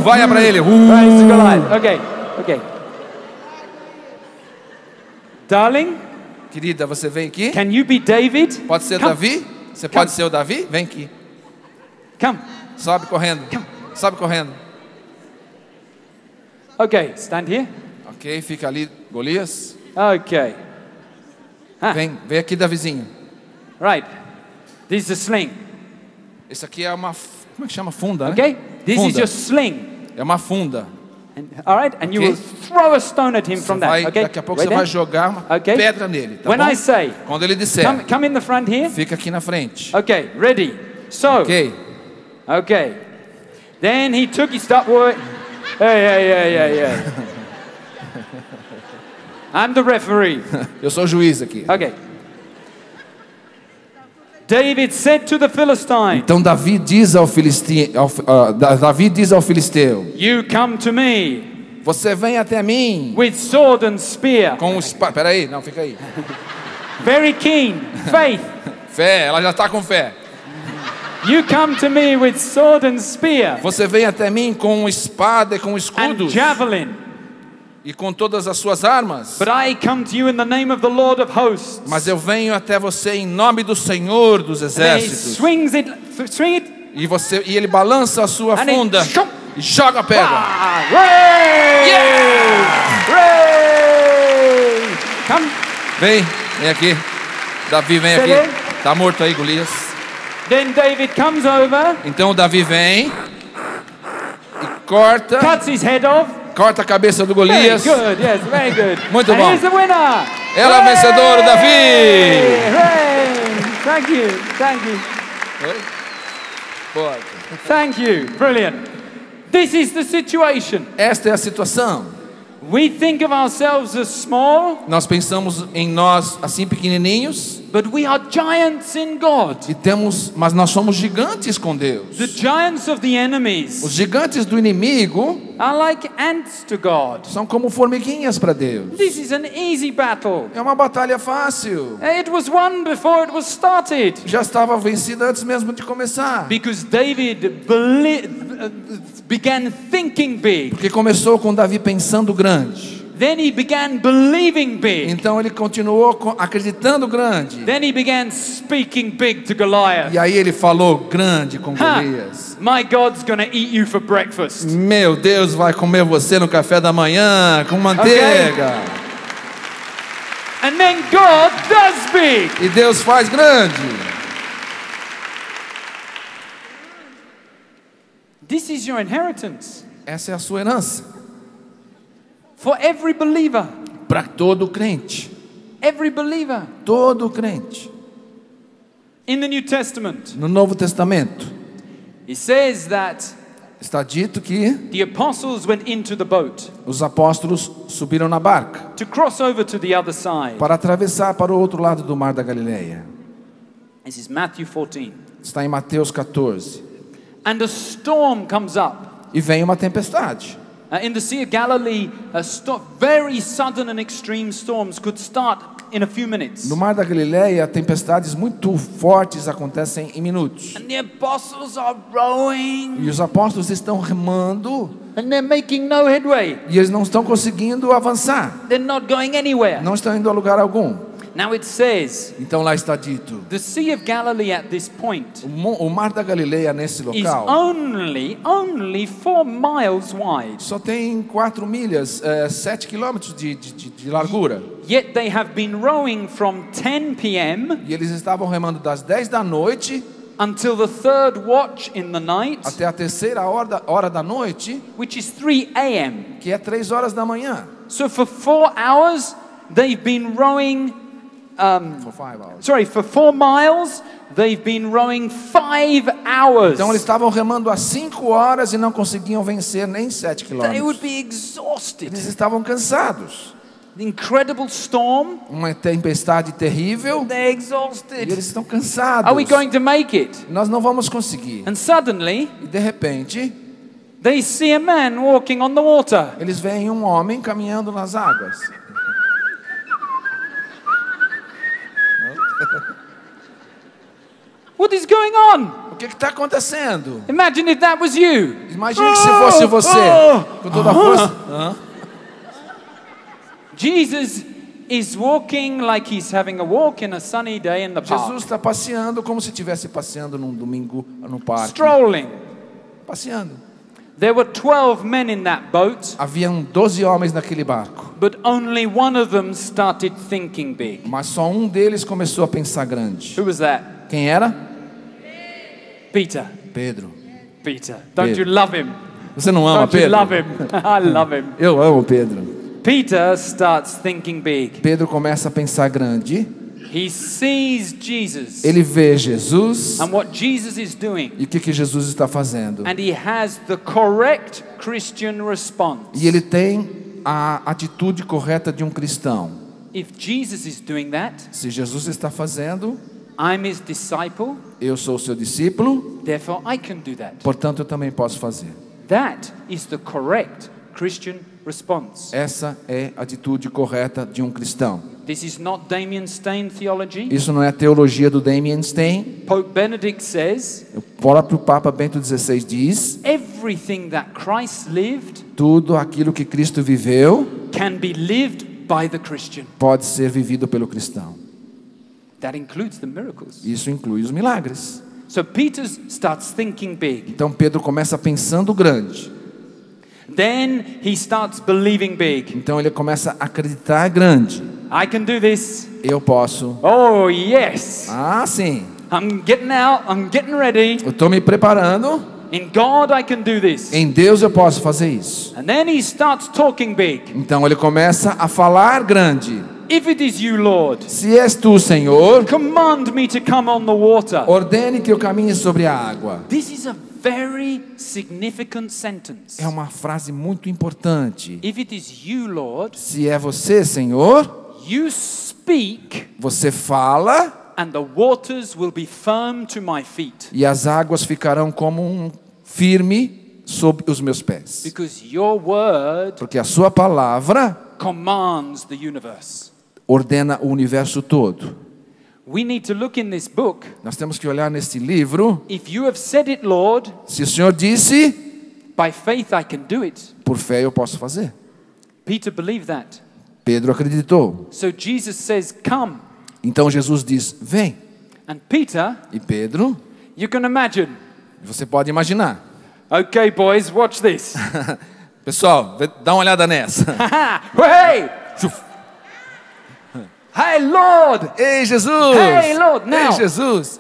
Vai para ele. Right, it's Goliath. Okay, okay. Darling, Querida, você vem aqui? can you be David? Pode ser Come. Davi? Você pode ser o Davi? Vem aqui. Come. Sobe correndo. Sobe correndo. Okay, stand here. Ok, fica ali, Golias. Okay. Vem aqui, Davizinho. Right. This is a sling. Esse aqui é uma, como é que chama? Funda, né? Okay? This is Funda. your sling. É uma funda. All right? And you Okay. will throw a stone at him from that. Okay? Daqui a pouco Right você vai there? jogar uma Okay. pedra nele. Tá When bom? I say, Quando ele disser, come in the front here. fica aqui na frente. Okay, ready. So, Ok. okay. Then he took his stop work. Hey. I'm the referee. Eu sou o juiz aqui. Okay. David said to the Philistine, Então Davi diz ao filisteu, you come to me você vem até mim with sword and spear. com espada. Peraí, não, fica aí. Very keen, faith. Fé, ela já está com fé. You come to me with sword and spear Você vem até mim com espada e com and escudos javelin. e com todas as suas armas. But I come to you in the name of the Lord of hosts. Mas eu venho até você em nome do Senhor dos And he exércitos. swing it. E ele balança a sua And he funda shoo- e joga a pedra. Ah, hooray! Hooray! Come. Vem aqui. Davi vem Você aqui. Tá morto aí, Golias. Then David comes over, Então o Davi vem e corta cuts his head off. a cabeça do Very Golias. good, yes, very good. Muito and bom. he's the winner. Ela é o vencedor, o Davi. Hooray! Thank you, thank you, Pode. thank you. Brilliant. This is the situation. Esta é a situação. We think of ourselves as small, Nós pensamos em nós assim pequenininhos but we are giants in God. mas nós somos gigantes com Deus. The giants of the Os enemies gigantes do inimigo are like ants to God. são como formiguinhas para Deus. This is an easy battle. É uma batalha fácil. It was won before it was started. Já estava vencida antes mesmo de começar. Because David began thinking big. Porque começou com Davi pensando grande. Then he began believing big. Então ele continuou acreditando grande. Then he began speaking big to Goliath. E aí ele falou grande com Golias. My God's gonna eat you for breakfast. Meu Deus vai comer você no café da manhã com manteiga. And then God does big. E Deus faz grande. This is your inheritance. Essa é a sua herança. For every believer. Para todo crente. Every believer. Todo crente. In the New Testament, No Novo Testamento it says that está dito que the apostles went into the boat os apóstolos subiram na barca to cross over to the other side. para atravessar para o outro lado do mar da Galileia. This is Matthew 14. Está em Mateus 14. And a storm comes up. E vem uma tempestade. In the Sea of Galilee, very sudden and extreme storms could start in a few minutes. No mar da Galileia, tempestades muito fortes acontecem em minutos. And the apostles are rowing. E os apóstolos estão remando And they're making no headway. e eles não estão conseguindo avançar. They're not going anywhere. Não estão indo a lugar algum. Now it says, Então lá está dito, the Sea of Galilee at this point o mar da Galileia nesse is local only 4 miles wide. só tem 4 milhas, 7 quilômetros de largura. Yet they have been rowing from 10 p.m. E eles estavam remando das 10 da noite until the third watch in the night, até a terceira hora da noite, which is 3 a.m. que é 3 horas da manhã. So for 4 hours, they've been rowing For 5 hours. sorry, for 4 miles, they've been rowing 5 hours. Então eles estavam remando há 5 horas e não conseguiam vencer nem 7 They would quilômetros. be exhausted. Eles estavam cansados. Incredible storm. Uma tempestade terrível They're e exhausted. eles estão cansados. Are we going to make it? Nós não vamos conseguir. And suddenly, E de repente, they see a man walking on the water. eles veem um homem caminhando nas águas. What is going on? O que está acontecendo? Imagine if that was you. Imagine que se fosse você, com toda a força. Jesus is walking like he's having a walk in a sunny day in the park. Jesus está passeando como se estivesse passeando num domingo no parque. Strolling. Passeando. There were 12 men in that boat, Haviam 12 homens naquele barco, but only one of them started thinking big. mas só um deles começou a pensar grande. Who was that? Quem era? Peter. Pedro. Peter. Don't Pedro. you love him? Você não ama Don't you Pedro? love him? I love him. Eu amo Pedro. Peter starts thinking big. Pedro começa a pensar grande. He sees Jesus Ele vê Jesus and what Jesus is doing, e o que Jesus está fazendo. and he has the correct Christian response. E ele tem a atitude correta de um cristão. If Jesus is doing that, Se Jesus está fazendo, I'm his disciple, eu sou seu discípulo, therefore I can do that. portanto eu também posso fazer. That is the correct Christian response. Essa é a atitude correta de um cristão. This is not Damien Stein theology. Isso não é a teologia do Damien Stein. Pope Benedict says, O próprio Papa Bento XVI diz: everything that Christ lived tudo aquilo que Cristo viveu can be lived by the Christian. pode ser vivido pelo cristão. That includes the miracles. Isso inclui os milagres. So Peter starts thinking big. Então Pedro começa pensando grande. Then he starts believing big. Então ele começa a acreditar grande. I can do this. Eu posso. Oh, yes. Ah, sim. I'm getting out. I'm getting ready. Eu estou me preparando. In God, I can do this. Em Deus eu posso fazer isso. And then he starts talking big. Então ele começa a falar grande. If it is you, Lord, Se és tu, Senhor, command me to come on the water. ordene que eu caminhe sobre a água. This is a very significant sentence. É uma frase muito importante. If it is you, Lord, Se é você, Senhor, you speak, você fala and the waters will be firm to my feet. e as águas ficarão como um firme sob os meus pés. Because your word Porque a sua palavra commands the universe. ordena o universo todo. We need to look in this book. Nós temos que olhar neste livro. If you have said it, Lord, Se o Senhor disse, by faith I can do it. por fé eu posso fazer. Peter believed that. Pedro acreditou. So Jesus says, come. Então Jesus diz, vem. And Peter, E Pedro, you can imagine. você pode imaginar. Okay, boys, watch this. Pessoal, dá uma olhada nessa. Hey! Hey, Lord! Ei, Jesus! Hey, Lord, now. Ei, Jesus!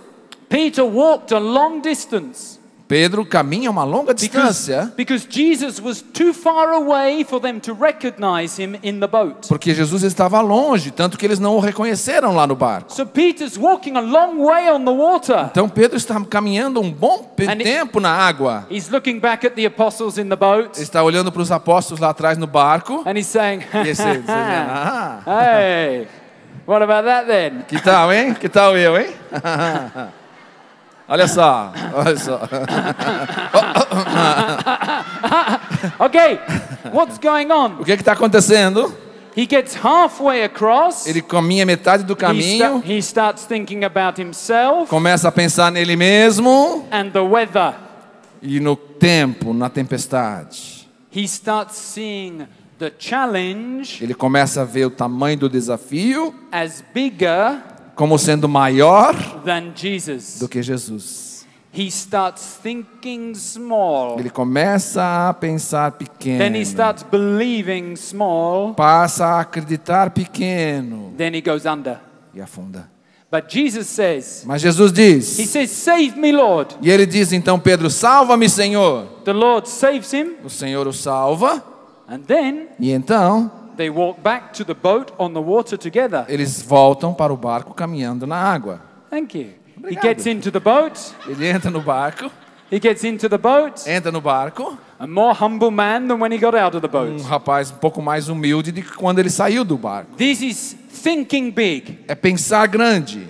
Peter walked a long distance. Pedro caminha uma longa distância Because Jesus was too far away for them to recognize him in the boat. porque Jesus estava longe, tanto que eles não o reconheceram lá no barco. So Peter's walking a long way on the water. Então Pedro está caminhando um bom tempo na água. He's looking back at the apostles in the boat. Está olhando para os apóstolos lá atrás no barco. And he's saying, E esse, ah, hey, what about that then? que tal, hein? Que tal eu, hein? Olha só, olha só. Okay, what's going on? O que está acontecendo? He gets halfway across. Ele caminha metade do caminho, He starts thinking about himself começa a pensar nele mesmo and the weather. e no tempo, na tempestade. He starts seeing the challenge Ele começa a ver o tamanho do desafio as bigger como sendo maior than Jesus. do que Jesus. He starts thinking small. Ele começa a pensar Then pequeno, he starts believing small. passa a acreditar pequeno Then he goes under. e afunda. But Jesus says, Mas Jesus he diz, says, save me, Lord. e ele diz então, Pedro, salva-me, Senhor. The Lord saves him. O Senhor o salva And then e então They walk back to the boat on the water together. Eles voltam para o barco caminhando na água. Thank you. He Obrigado. gets into the boat. Ele entra no barco, He gets into the boat. entra no barco, A more humble man than when he got out of the boat. rapaz um pouco mais humilde do que quando ele saiu do barco. This is thinking big, É pensar grande,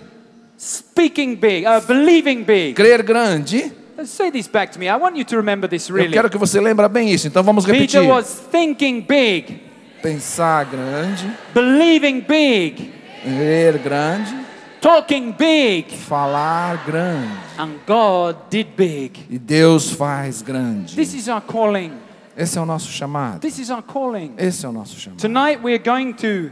speaking big, believing big. crer grande. Let's say this back to me. I want you to remember this Eu really. quero que você lembre bem isso, então vamos repetir. Peter was thinking big, Pensar grande, believing big, crer grande, talking big, falar grande. and God did big. E Deus faz grande. This is our calling. Esse é o nosso chamado. This is our calling. Esse é o nosso chamado. Tonight we're going to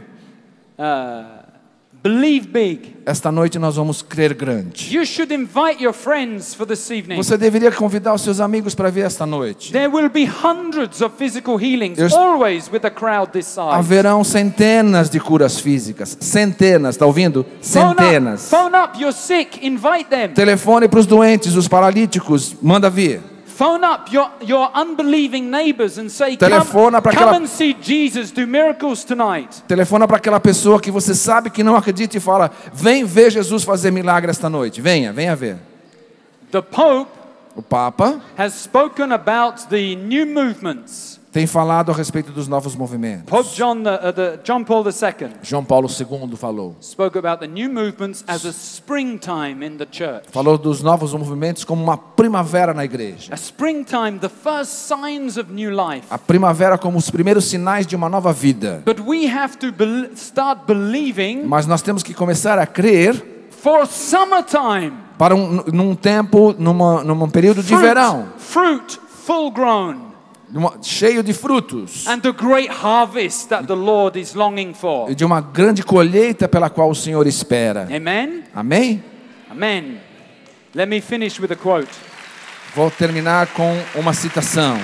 believe big. Esta noite nós vamos crer grande. You should invite your friends for this evening. Você deveria convidar os seus amigos para ver esta noite. There will be hundreds of physical healings, There's- always with a crowd this size. Haverão centenas de curas físicas. Centenas, está ouvindo? Centenas. Phone up, you're sick, invite them. Telefone para os doentes, os paralíticos, manda vir. Phone up your unbelieving neighbors and say, Telefona para come aquela- and see Jesus do miracles tonight. Telefona para aquela pessoa que você sabe que não acredita e fala: vem ver Jesus fazer milagre esta noite. Venha, venha ver. The Pope O Papa has spoken about the new movements. tem falado a respeito dos novos movimentos. Pope John Paul II João Paulo II falou. spoke about the new movements as a springtime in the church. Falou dos novos movimentos como uma primavera na igreja. A springtime, the first signs of new life. A primavera como os primeiros sinais de uma nova vida. But we have to start believing Mas nós temos que começar a crer for summertime. para num tempo, num período de verão, Fruit full grown. cheio de frutos. And the great harvest that the Lord is longing for. E de uma grande colheita pela qual o Senhor espera. Amen? Amém? Amen. Let me finish with a quote. Vou terminar com uma citação.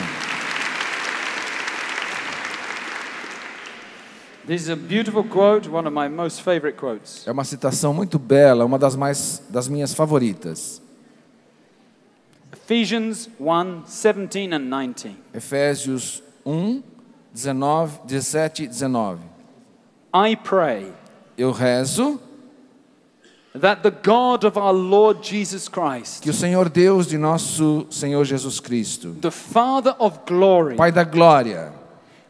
This is a beautiful quote, one of my most favorite quotes. É uma citação muito bela, uma das minhas favoritas. Ephesians 1:17 and 19. Efésios 1, 17 e 19. I pray Eu rezo that the God of our Lord Jesus Christ, que o Senhor Deus de nosso Senhor Jesus Cristo, the Father of glory, Pai da glória,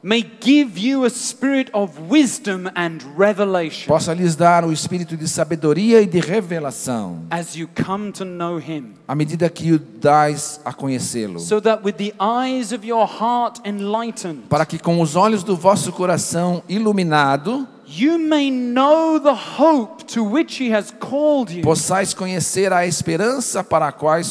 may give you a spirit of wisdom and revelation possa lhes dar o espírito de sabedoria e de revelação, as you come to know Him, à medida que o dais a conhecê-lo, so that with the eyes of your heart enlightened, para que com os olhos do vosso coração iluminado, you may know the hope to which He has called you. possais conhecer a esperança para a qual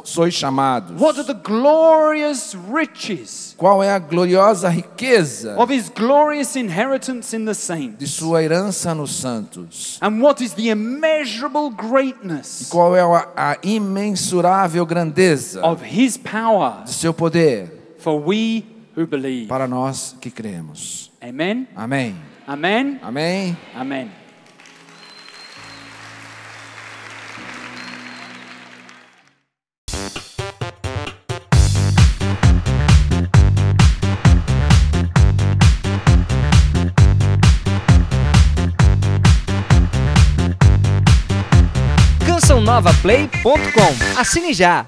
sois chamados. What are the glorious riches Qual é a gloriosa riqueza of His glorious inheritance in the de saints? sua herança nos santos? And what is the immeasurable greatness Qual é a imensurável grandeza of His power de seu poder for we who believe? para nós que cremos? Amen? Amém. Amen? Amém. Amen. CançãoNovaPlay.com. Assine já!